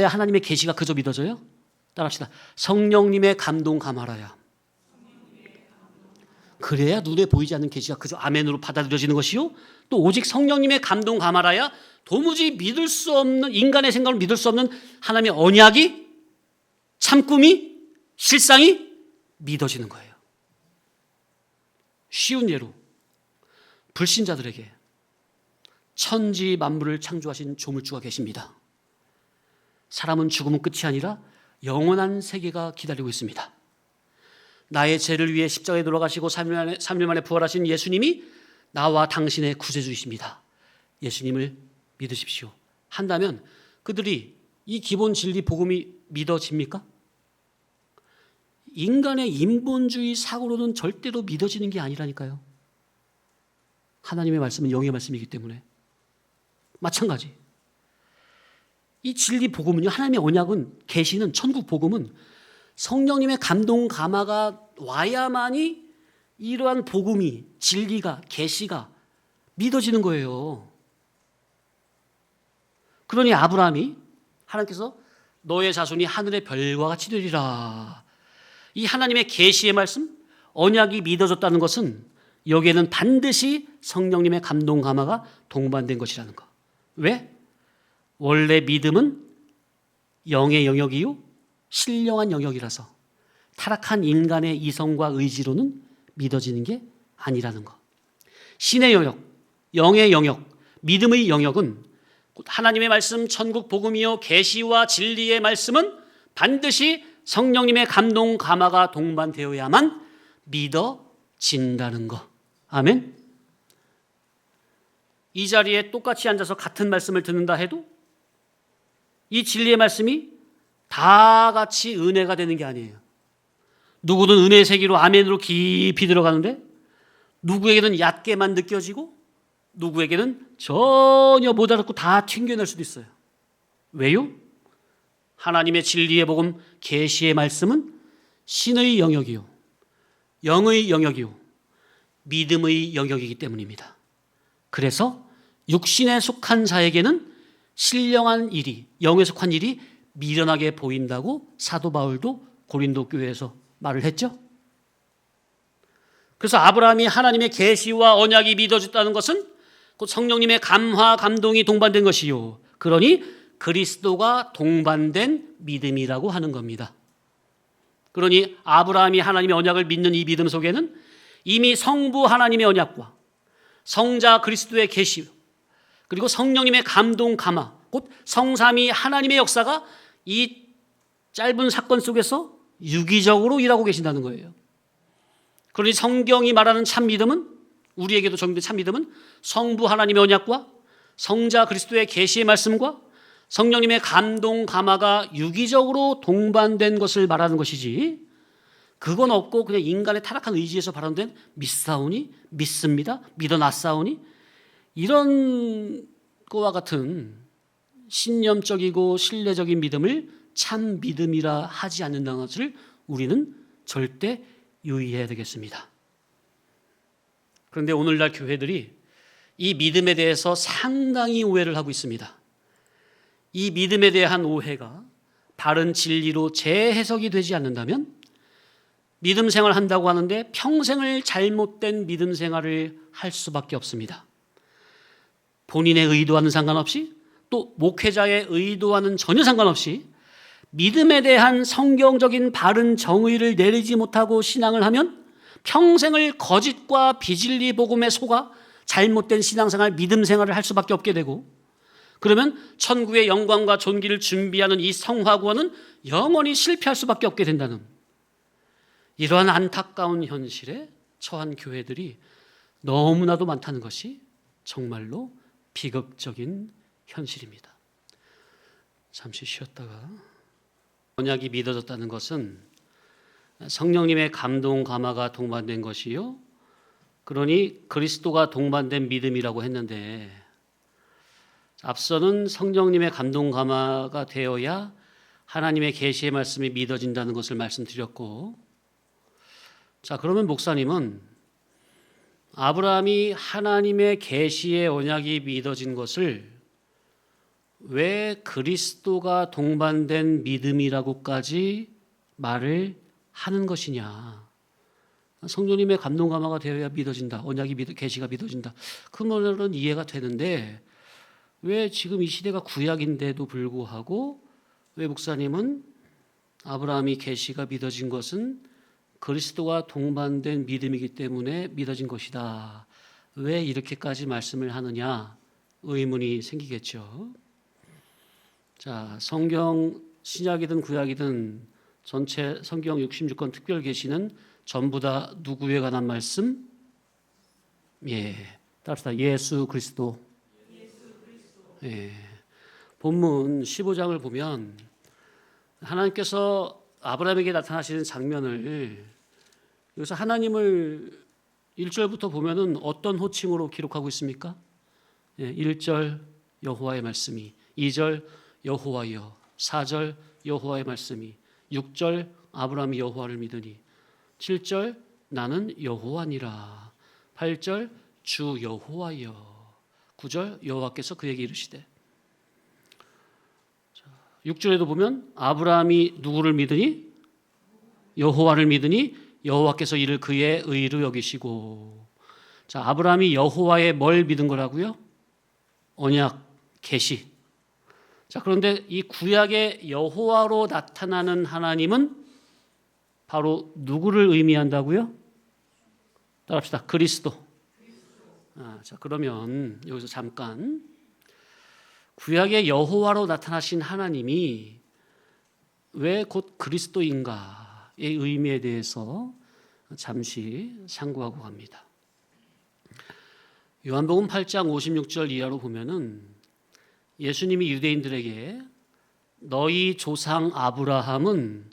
하나님의 계시가 그저 믿어져요? 따라합시다. 성령님의 감동 감화라야. 그래야 눈에 보이지 않는 계시가 그저 아멘으로 받아들여지는 것이요. 또 오직 성령님의 감동 감화라야 도무지 믿을 수 없는 인간의 생각을 믿을 수 없는 하나님의 언약이 참꿈이 실상이 믿어지는 거예요. 쉬운 예로 불신자들에게 천지 만물을 창조하신 조물주가 계십니다. 사람은 죽으면 끝이 아니라 영원한 세계가 기다리고 있습니다. 나의 죄를 위해 십자가에 돌아가시고 3일 만에 부활하신 예수님이 나와 당신의 구세주이십니다. 예수님을 믿으십시오. 한다면 그들이 이 기본 진리 복음이 믿어집니까? 인간의 인본주의 사고로는 절대로 믿어지는 게 아니라니까요. 하나님의 말씀은 영의 말씀이기 때문에 마찬가지. 이 진리 복음은요, 하나님의 언약은, 계시는, 천국 복음은 성령님의 감동 감화가 와야만이 이러한 복음이, 진리가, 계시가 믿어지는 거예요. 그러니 아브라함이 하나님께서 너의 자손이 하늘의 별과 같이 되리라. 이 하나님의 계시의 말씀, 언약이 믿어졌다는 것은 여기에는 반드시 성령님의 감동 감화가 동반된 것이라는 것. 왜? 원래 믿음은 영의 영역이요 신령한 영역이라서 타락한 인간의 이성과 의지로는 믿어지는 게 아니라는 것. 신의 영역, 영의 영역, 믿음의 영역은 하나님의 말씀, 천국 복음이요 계시와 진리의 말씀은 반드시 성령님의 감동 감화가 동반되어야만 믿어진다는 것. 아멘. 이 자리에 똑같이 앉아서 같은 말씀을 듣는다 해도 이 진리의 말씀이 다 같이 은혜가 되는 게 아니에요. 누구는 은혜의 세계로 아멘으로 깊이 들어가는데 누구에게는 얕게만 느껴지고 누구에게는 전혀 못 알아듣고 다 튕겨낼 수도 있어요. 왜요? 하나님의 진리의 복음 계시의 말씀은 신의 영역이요, 영의 영역이요, 믿음의 영역이기 때문입니다. 그래서 육신에 속한 자에게는 신령한 일이, 영에 속한 일이 미련하게 보인다고 사도 바울도 고린도 교회에서 말을 했죠. 그래서 아브라함이 하나님의 계시와 언약이 믿어졌다는 것은 곧 성령님의 감화 감동이 동반된 것이요, 그러니 그리스도가 동반된 믿음이라고 하는 겁니다. 그러니 아브라함이 하나님의 언약을 믿는 이 믿음 속에는 이미 성부 하나님의 언약과 성자 그리스도의 계시 그리고 성령님의 감동 감화, 곧 성삼위 하나님의 역사가 이 짧은 사건 속에서 유기적으로 일하고 계신다는 거예요. 그러니 성경이 말하는 참 믿음은, 우리에게도 적용된 참 믿음은 성부 하나님의 언약과 성자 그리스도의 계시의 말씀과 성령님의 감동 감화가 유기적으로 동반된 것을 말하는 것이지, 그건 없고 그냥 인간의 타락한 의지에서 발현된 믿사오니 믿습니다, 믿어놨사오니 이런 거와 같은 신념적이고 신뢰적인 믿음을 참 믿음이라 하지 않는다는 것을 우리는 절대 유의해야 되겠습니다. 그런데 오늘날 교회들이 이 믿음에 대해서 상당히 오해를 하고 있습니다. 이 믿음에 대한 오해가 바른 진리로 재해석이 되지 않는다면 믿음 생활을 한다고 하는데 평생을 잘못된 믿음 생활을 할 수밖에 없습니다. 본인의 의도와는 상관없이, 또 목회자의 의도와는 전혀 상관없이 믿음에 대한 성경적인 바른 정의를 내리지 못하고 신앙을 하면 평생을 거짓과 비진리 복음에 속아 잘못된 신앙생활, 믿음 생활을 할 수밖에 없게 되고, 그러면 천국의 영광과 존귀를 준비하는 이 성화구원은 영원히 실패할 수밖에 없게 된다는 이러한 안타까운 현실에 처한 교회들이 너무나도 많다는 것이 정말로 비극적인 현실입니다. 잠시 쉬었다가, 언약이 믿어졌다는 것은 성령님의 감동 감화가 동반된 것이요, 그러니 그리스도가 동반된 믿음이라고 했는데, 앞서는 성령님의 감동 감화가 되어야 하나님의 계시의 말씀이 믿어진다는 것을 말씀드렸고, 자, 그러면 목사님은 아브라함이 하나님의 계시의 언약이 믿어진 것을 왜 그리스도가 동반된 믿음이라고까지 말을 하는 것이냐? 성령님의 감동 감화가 되어야 믿어진다, 언약이 계시가 믿어진다, 그 말은 이해가 되는데 왜 지금 이 시대가 구약인데도 불구하고 왜 목사님은 아브라함이 계시가 믿어진 것은 그리스도와 동반된 믿음이기 때문에 믿어진 것이다, 왜 이렇게까지 말씀을 하느냐 의문이 생기겠죠. 자, 성경 신약이든 구약이든 전체 성경 66권 특별 계시는 전부 다 누구에 관한 말씀? 따라서 예수 그리스도. 본문 15장을 보면 하나님께서 아브라함에게 나타나시는 장면을, 여기서 하나님을 1절부터 보면은 어떤 호칭으로 기록하고 있습니까? 1절 여호와의 말씀이, 2절 여호와여, 4절 여호와의 말씀이, 6절 아브라함이 여호와를 믿으니, 7절 나는 여호와니라, 8절 주 여호와여, 9절 여호와께서 그에게 이르시되. 6절에도 보면 아브라함이 누구를 믿으니? 여호와를 믿으니 여호와께서 이를 그의 의로 여기시고. 자, 아브라함이 여호와의 뭘 믿은 거라고요? 언약, 계시. 자, 그런데 이 구약의 여호와로 나타나는 하나님은 바로 누구를 의미한다고요? 따라합시다. 그리스도. 자, 그러면 여기서 잠깐 구약의 여호와로 나타나신 하나님이 왜 곧 그리스도인가의 의미에 대해서 잠시 상고하고 갑니다. 요한복음 8장 56절 이하로 보면은 예수님이 유대인들에게 너희 조상 아브라함은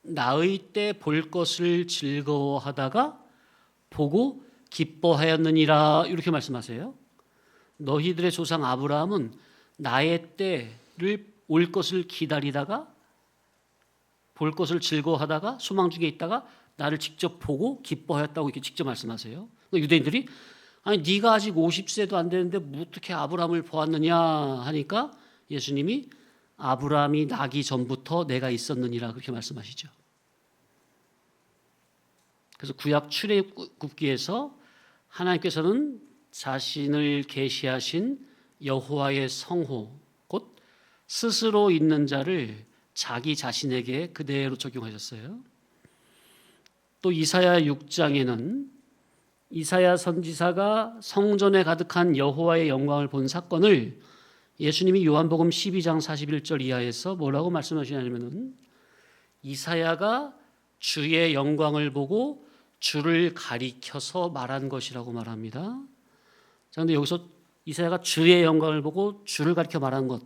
나의 때 볼 것을 즐거워하다가 보고 기뻐하였느니라 이렇게 말씀하세요. 너희들의 조상 아브라함은 나의 때를 올 것을 기다리다가 볼 것을 즐거워하다가 소망 중에 있다가 나를 직접 보고 기뻐하였다고 이렇게 직접 말씀하세요. 유대인들이 아니 네가 아직 50세도 안 되는데 어떻게 아브라함을 보았느냐 하니까 예수님이 아브라함이 나기 전부터 내가 있었느니라 그렇게 말씀하시죠. 그래서 구약 출애굽기에서 하나님께서는 자신을 계시하신 여호와의 성호 곧 스스로 있는 자를 자기 자신에게 그대로 적용하셨어요. 또 이사야 6장에는 이사야 선지자가 성전에 가득한 여호와의 영광을 본 사건을 예수님이 요한복음 12장 41절 이하에서 뭐라고 말씀하시냐면은 이사야가 주의 영광을 보고 주를 가리켜서 말한 것이라고 말합니다. 자, 근데 여기서 이사야가 주의 영광을 보고 주를 가리켜 말한 것,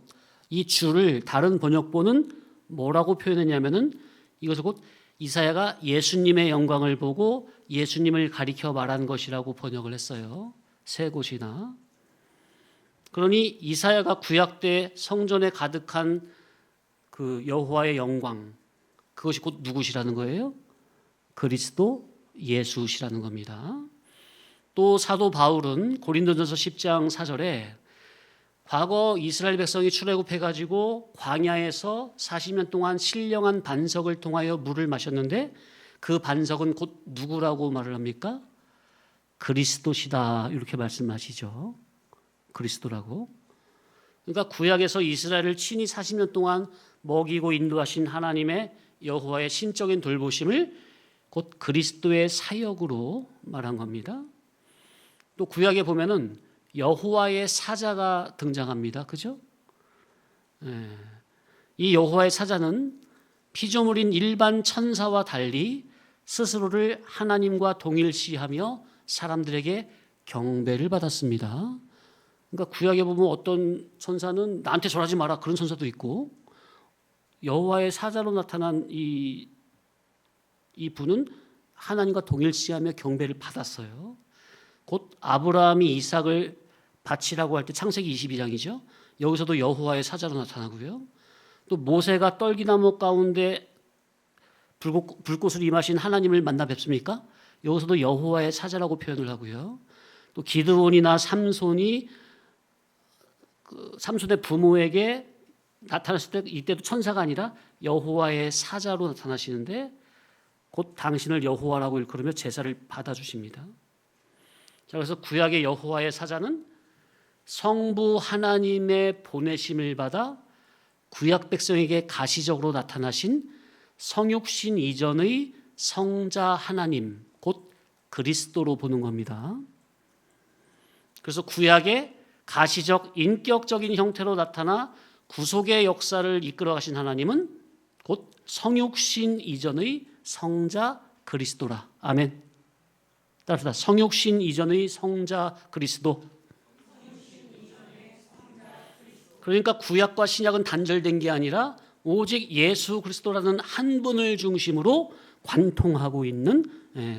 이 주를 다른 번역본은 뭐라고 표현했냐면은 이것을 곧 이사야가 예수님의 영광을 보고 예수님을 가리켜 말한 것이라고 번역을 했어요. 세 곳이나. 그러니 이사야가 구약 때 성전에 가득한 그 여호와의 영광, 그것이 곧 누구시라는 거예요? 그리스도 예수시라는 겁니다. 또 사도 바울은 고린도전서 10장 4절에 과거 이스라엘 백성이 출애굽해가지고 광야에서 40년 동안 신령한 반석을 통하여 물을 마셨는데 그 반석은 곧 누구라고 말을 합니까? 그리스도시다 이렇게 말씀하시죠. 그리스도라고. 그러니까 구약에서 이스라엘을 친히 40년 동안 먹이고 인도하신 하나님의 여호와의 신적인 돌보심을 곧 그리스도의 사역으로 말한 겁니다. 또 구약에 보면은 여호와의 사자가 등장합니다. 그죠? 이 여호와의 사자는 피조물인 일반 천사와 달리 스스로를 하나님과 동일시하며 사람들에게 경배를 받았습니다. 그러니까 구약에 보면 어떤 천사는 나한테 절하지 마라 그런 천사도 있고 여호와의 사자로 나타난 이 분은 하나님과 동일시하며 경배를 받았어요. 곧 아브라함이 이삭을 바치라고 할 때 창세기 22장이죠. 여기서도 여호와의 사자로 나타나고요. 또 모세가 떨기나무 가운데 불꽃을 임하신 하나님을 만나 뵙습니까? 여기서도 여호와의 사자라고 표현을 하고요. 또 기드온이나 삼손이 삼손의 부모에게 나타났을 때 이때도 천사가 아니라 여호와의 사자로 나타나시는데 곧 당신을 여호와라고 일컬으며 제사를 받아주십니다. 자, 그래서 구약의 여호와의 사자는 성부 하나님의 보내심을 받아 구약 백성에게 가시적으로 나타나신 성육신 이전의 성자 하나님 곧 그리스도로 보는 겁니다. 그래서 구약의 가시적 인격적인 형태로 나타나 구속의 역사를 이끌어 가신 하나님은 곧 성육신 이전의 성자 그리스도라. 아멘. 따라서 성육신 이전의 성자 그리스도. 그러니까 구약과 신약은 단절된 게 아니라 오직 예수 그리스도라는 한 분을 중심으로 관통하고 있는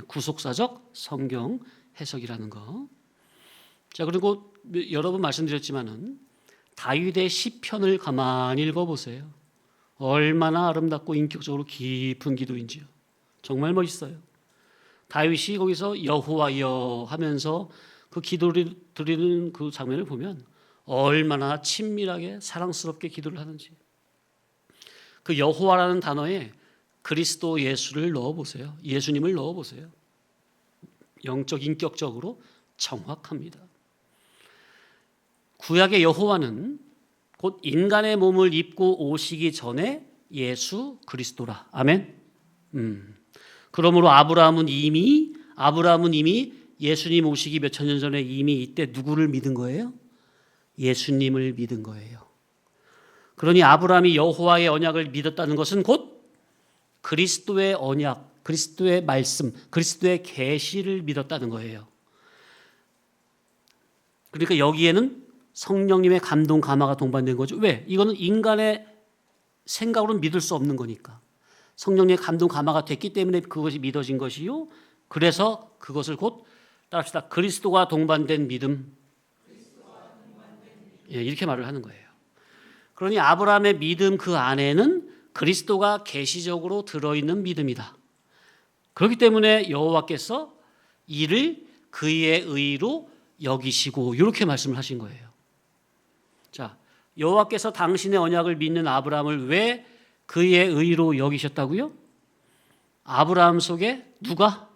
구속사적 성경 해석이라는 거. 자, 그리고 여러 번 말씀드렸지만은 다윗의 시편을 가만히 읽어보세요. 얼마나 아름답고 인격적으로 깊은 기도인지요. 정말 멋있어요. 다윗이 거기서 여호와여 하면서 그 기도를 드리는 그 장면을 보면 얼마나 친밀하게 사랑스럽게 기도를 하는지. 그 여호와라는 단어에 그리스도 예수를 넣어보세요. 예수님을 넣어보세요. 영적 인격적으로 정확합니다. 구약의 여호와는 곧 인간의 몸을 입고 오시기 전에 예수 그리스도라. 아멘. 그러므로 아브라함은 이미 예수님 오시기 몇천 년 전에 이미 이때 누구를 믿은 거예요? 예수님을 믿은 거예요. 그러니 아브라함이 여호와의 언약을 믿었다는 것은 곧 그리스도의 언약, 그리스도의 말씀, 그리스도의 계시를 믿었다는 거예요. 그러니까 여기에는 성령님의 감동 감화가 동반된 거죠. 왜? 이거는 인간의 생각으로는 믿을 수 없는 거니까. 성령님의 감동 감화가 됐기 때문에 그것이 믿어진 것이요. 그래서 그것을 곧 따릅시다. 그리스도가 동반된 믿음. 예, 이렇게 말을 하는 거예요. 그러니 아브라함의 믿음 그 안에는 그리스도가 계시적으로 들어있는 믿음이다. 그렇기 때문에 여호와께서 이를 그의 의로 여기시고 이렇게 말씀을 하신 거예요. 자, 여호와께서 당신의 언약을 믿는 아브라함을 왜 그의 의로 여기셨다고요? 아브라함 속에 누가?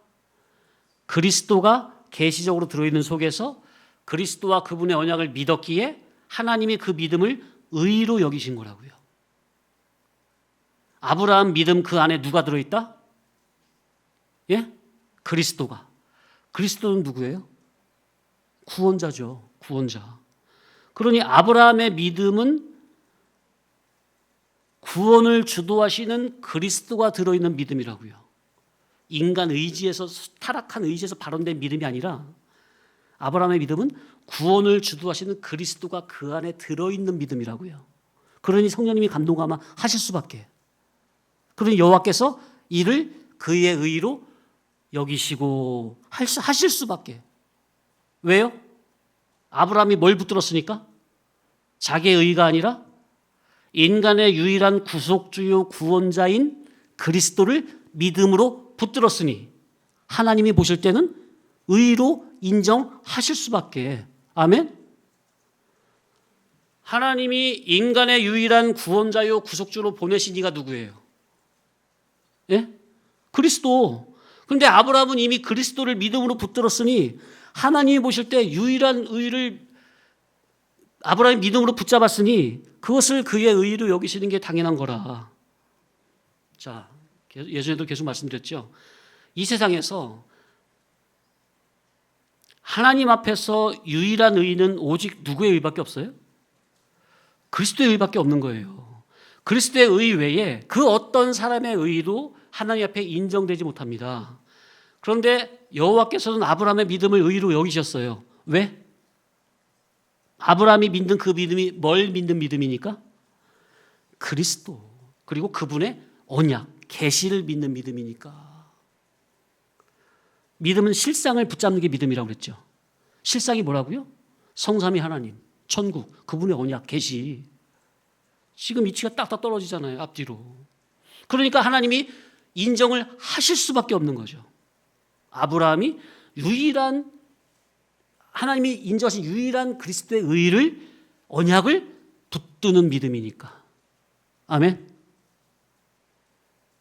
그리스도가 계시적으로 들어있는 속에서 그리스도와 그분의 언약을 믿었기에 하나님이 그 믿음을 의로 여기신 거라고요. 아브라함 믿음 그 안에 누가 들어있다? 예? 그리스도가. 그리스도는 누구예요? 구원자죠. 구원자. 그러니 아브라함의 믿음은 구원을 주도하시는 그리스도가 들어있는 믿음이라고요. 인간 의지에서, 타락한 의지에서 발현된 믿음이 아니라 아브라함의 믿음은 구원을 주도하시는 그리스도가 그 안에 들어있는 믿음이라고요. 그러니 성령님이 감동하면 하실 수밖에. 그러니 여호와께서 이를 그의 의로 여기시고 하실 수밖에. 왜요? 아브라함이 뭘 붙들었으니까? 자기의 의가 아니라 인간의 유일한 구속주요 구원자인 그리스도를 믿음으로 붙들었으니 하나님이 보실 때는 의로 인정하실 수밖에. 아멘? 하나님이 인간의 유일한 구원자요 구속주로 보내신 이가 누구예요? 예? 그리스도. 그런데 아브라함은 이미 그리스도를 믿음으로 붙들었으니 하나님이 보실 때 유일한 의를 아브라함이 믿음으로 붙잡았으니 그것을 그의 의로 여기시는 게 당연한 거라. 자, 예전에도 계속 말씀드렸죠. 이 세상에서 하나님 앞에서 유일한 의는 오직 누구의 의밖에 없어요? 그리스도의 의밖에 없는 거예요. 그리스도의 의 외에 그 어떤 사람의 의도 하나님 앞에 인정되지 못합니다. 그런데 여호와께서는 아브라함의 믿음을 의로 여기셨어요. 왜? 아브라함이 믿는 그 믿음이 뭘 믿는 믿음이니까? 그리스도, 그리고 그분의 언약, 계시를 믿는 믿음이니까. 믿음은 실상을 붙잡는 게 믿음이라고 그랬죠. 실상이 뭐라고요? 성삼위 하나님, 천국, 그분의 언약, 계시. 지금 이치가 딱딱 떨어지잖아요, 앞뒤로. 그러니까 하나님이 인정을 하실 수밖에 없는 거죠. 아브라함이 유일한, 하나님이 인정하신 유일한 그리스도의 의를, 언약을 붙드는 믿음이니까. 아멘.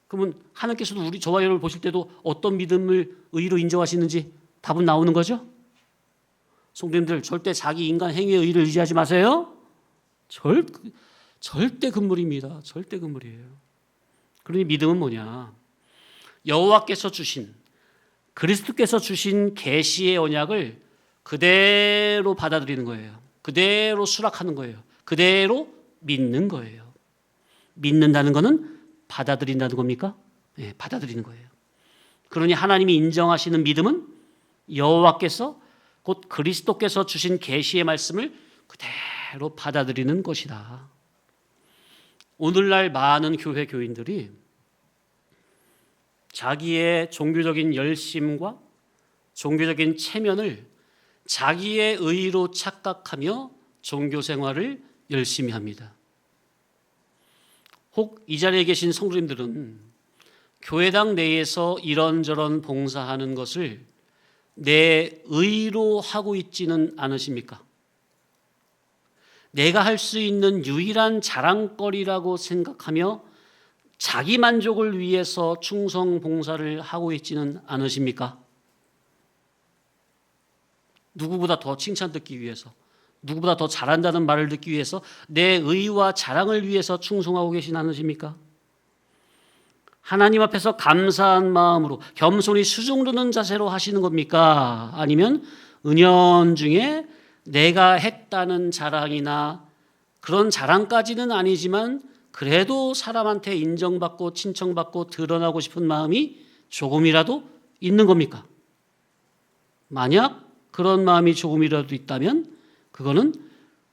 그러면 하나님께서도 저와 여러분을 보실 때도 어떤 믿음을 의로 인정하시는지 답은 나오는 거죠? 성도님들, 절대 자기 인간 행위의 의를 의지하지 마세요. 절대 금물입니다. 절대 금물이에요. 그러니 믿음은 뭐냐? 여호와께서 주신, 그리스도께서 주신 계시의 언약을 그대로 받아들이는 거예요. 그대로 수락하는 거예요. 그대로 믿는 거예요. 믿는다는 것은 받아들인다는 겁니까? 네, 받아들이는 거예요. 그러니 하나님이 인정하시는 믿음은 여호와께서 곧 그리스도께서 주신 계시의 말씀을 그대로 받아들이는 것이다. 오늘날 많은 교회 교인들이 자기의 종교적인 열심과 종교적인 체면을 자기의 의로 착각하며 종교 생활을 열심히 합니다. 혹 이 자리에 계신 성도님들은 교회당 내에서 이런저런 봉사하는 것을 내 의로 하고 있지는 않으십니까? 내가 할 수 있는 유일한 자랑거리라고 생각하며 자기 만족을 위해서 충성 봉사를 하고 있지는 않으십니까? 누구보다 더 칭찬 듣기 위해서, 누구보다 더 잘한다는 말을 듣기 위해서 내 의와 자랑을 위해서 충성하고 계시지 않으십니까? 하나님 앞에서 감사한 마음으로 겸손히 수종드는 자세로 하시는 겁니까? 아니면 은연중에 내가 했다는 자랑이나 그런 자랑까지는 아니지만 그래도 사람한테 인정받고 칭찬받고 드러나고 싶은 마음이 조금이라도 있는 겁니까? 만약 그런 마음이 조금이라도 있다면 그거는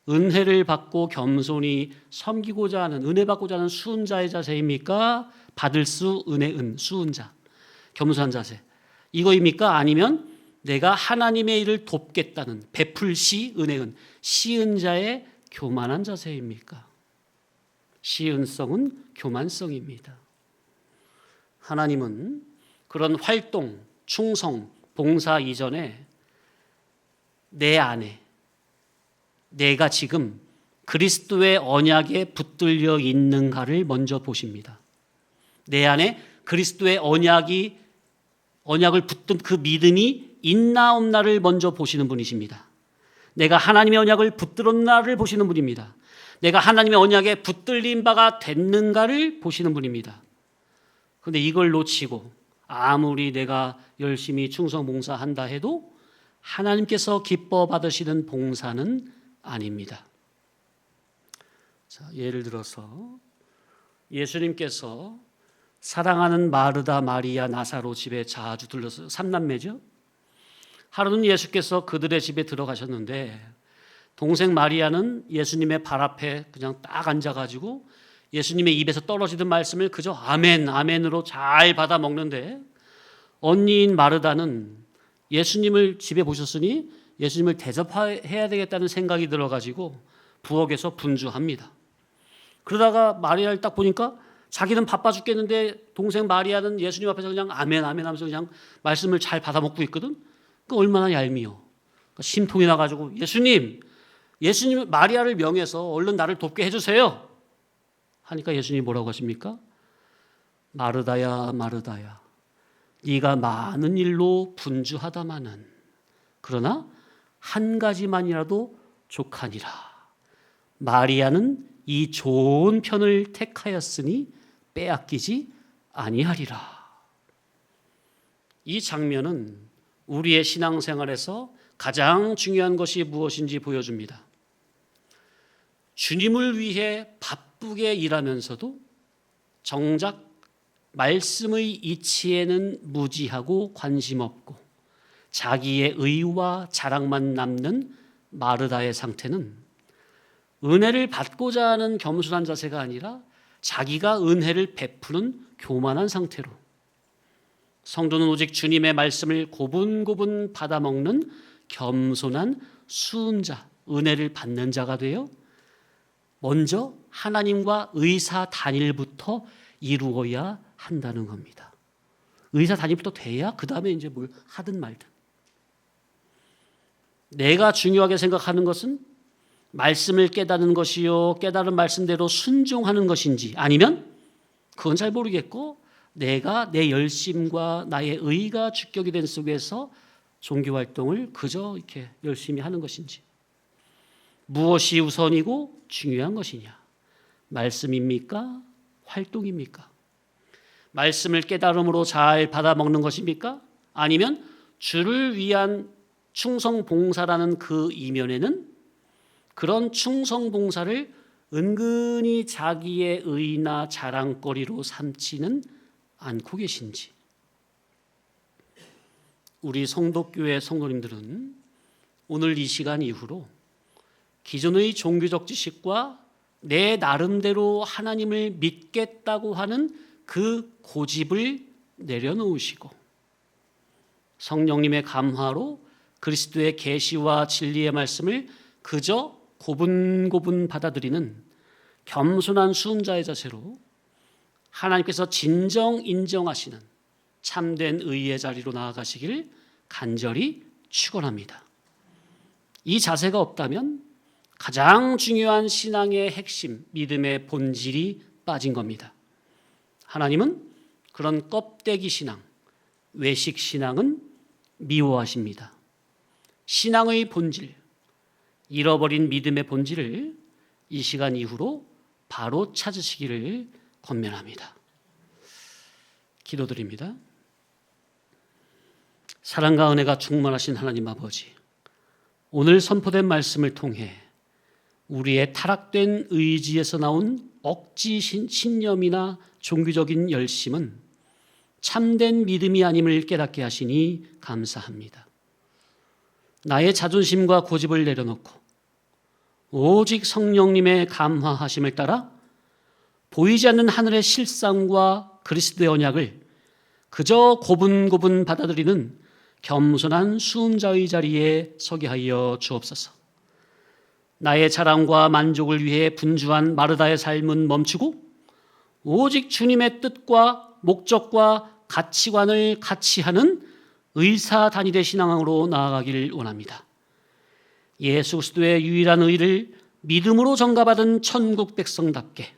은혜를 받고 겸손히 섬기고자 하는, 은혜 받고자 하는 수은자의 자세입니까? 받을 수, 은혜, 수은자, 겸손한 자세 이거입니까? 아니면 내가 하나님의 일을 돕겠다는 베풀시, 은혜은, 시은자의 교만한 자세입니까? 시은성은 교만성입니다. 하나님은 그런 활동, 충성, 봉사 이전에 내 안에 내가 지금 그리스도의 언약에 붙들려 있는가를 먼저 보십니다. 내 안에 그리스도의 언약을 붙든 그 믿음이 있나 없나를 먼저 보시는 분이십니다. 내가 하나님의 언약을 붙들었나를 보시는 분입니다. 내가 하나님의 언약에 붙들린 바가 됐는가를 보시는 분입니다. 그런데 이걸 놓치고 아무리 내가 열심히 충성 봉사한다 해도 하나님께서 기뻐 받으시는 봉사는 아닙니다. 자, 예를 들어서 예수님께서 사랑하는 마르다, 마리아, 나사로 집에 자주 들러서 3남매죠. 하루는 예수께서 그들의 집에 들어가셨는데 동생 마리아는 예수님의 발 앞에 그냥 딱 앉아가지고 예수님의 입에서 떨어지던 말씀을 그저 아멘, 아멘으로 잘 받아 먹는데 언니인 마르다는 예수님을 집에 보셨으니 예수님을 대접해야 되겠다는 생각이 들어가지고 부엌에서 분주합니다. 그러다가 마리아를 딱 보니까 자기는 바빠 죽겠는데 동생 마리아는 예수님 앞에서 그냥 아멘, 아멘 하면서 그냥 말씀을 잘 받아 먹고 있거든. 그 얼마나 얄미워. 심통이 나가지고 예수님 마리아를 명해서 얼른 나를 돕게 해주세요 하니까 예수님이 뭐라고 하십니까? 마르다야, 마르다야, 네가 많은 일로 분주하다마는 그러나 한 가지만이라도 족하니라. 마리아는 이 좋은 편을 택하였으니 빼앗기지 아니하리라. 이 장면은 우리의 신앙생활에서 가장 중요한 것이 무엇인지 보여줍니다. 주님을 위해 바쁘게 일하면서도 정작 말씀의 이치에는 무지하고 관심 없고 자기의 의와 자랑만 남는 마르다의 상태는 은혜를 받고자 하는 겸손한 자세가 아니라 자기가 은혜를 베푸는 교만한 상태로 성도는 오직 주님의 말씀을 고분고분 받아먹는 겸손한 수은자, 은혜를 받는 자가 되어 먼저 하나님과 의사 단일부터 이루어야 한다는 겁니다. 의사 단일부터 돼야 그 다음에 이제 뭘 하든 말든. 내가 중요하게 생각하는 것은 말씀을 깨닫는 것이요, 깨달은 말씀대로 순종하는 것인지 아니면 그건 잘 모르겠고 내가 내 열심과 나의 의가 주격이 된 속에서 종교활동을 그저 이렇게 열심히 하는 것인지 무엇이 우선이고 중요한 것이냐? 말씀입니까? 활동입니까? 말씀을 깨달음으로 잘 받아먹는 것입니까? 아니면 주를 위한 충성봉사라는 그 이면에는 그런 충성봉사를 은근히 자기의 의나 자랑거리로 삼지는 않고 계신지. 우리 성도교회 성도님들은 오늘 이 시간 이후로 기존의 종교적 지식과 내 나름대로 하나님을 믿겠다고 하는 그 고집을 내려놓으시고 성령님의 감화로 그리스도의 계시와 진리의 말씀을 그저 고분고분 받아들이는 겸손한 수은자의 자세로 하나님께서 진정 인정하시는 참된 의의 자리로 나아가시길 간절히 축원합니다. 이 자세가 없다면 가장 중요한 신앙의 핵심, 믿음의 본질이 빠진 겁니다. 하나님은 그런 껍데기 신앙, 외식 신앙은 미워하십니다. 신앙의 본질, 잃어버린 믿음의 본질을 이 시간 이후로 바로 찾으시기를 권면합니다. 기도드립니다. 사랑과 은혜가 충만하신 하나님 아버지, 오늘 선포된 말씀을 통해 우리의 타락된 의지에서 나온 억지 신념이나 종교적인 열심은 참된 믿음이 아님을 깨닫게 하시니 감사합니다. 나의 자존심과 고집을 내려놓고 오직 성령님의 감화하심을 따라 보이지 않는 하늘의 실상과 그리스도의 언약을 그저 고분고분 받아들이는 겸손한 수음자의 자리에 서게 하여 주옵소서. 나의 자랑과 만족을 위해 분주한 마르다의 삶은 멈추고 오직 주님의 뜻과 목적과 가치관을 같이 하는 의사단일의 신앙으로 나아가길 원합니다. 예수 그리스도의 유일한 의를 믿음으로 전가받은 천국 백성답게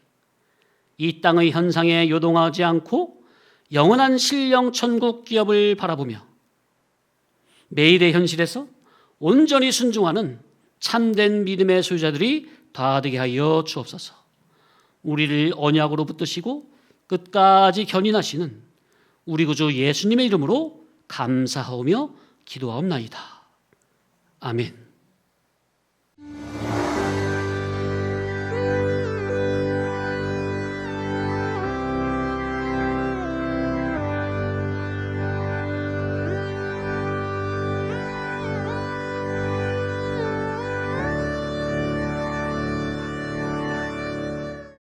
이 땅의 현상에 요동하지 않고 영원한 신령 천국 기업을 바라보며 매일의 현실에서 온전히 순종하는 참된 믿음의 소유자들이 다 되게 하여 주옵소서. 우리를 언약으로 붙드시고 끝까지 견인하시는 우리 구주 예수님의 이름으로 감사하오며 기도하옵나이다. 아멘.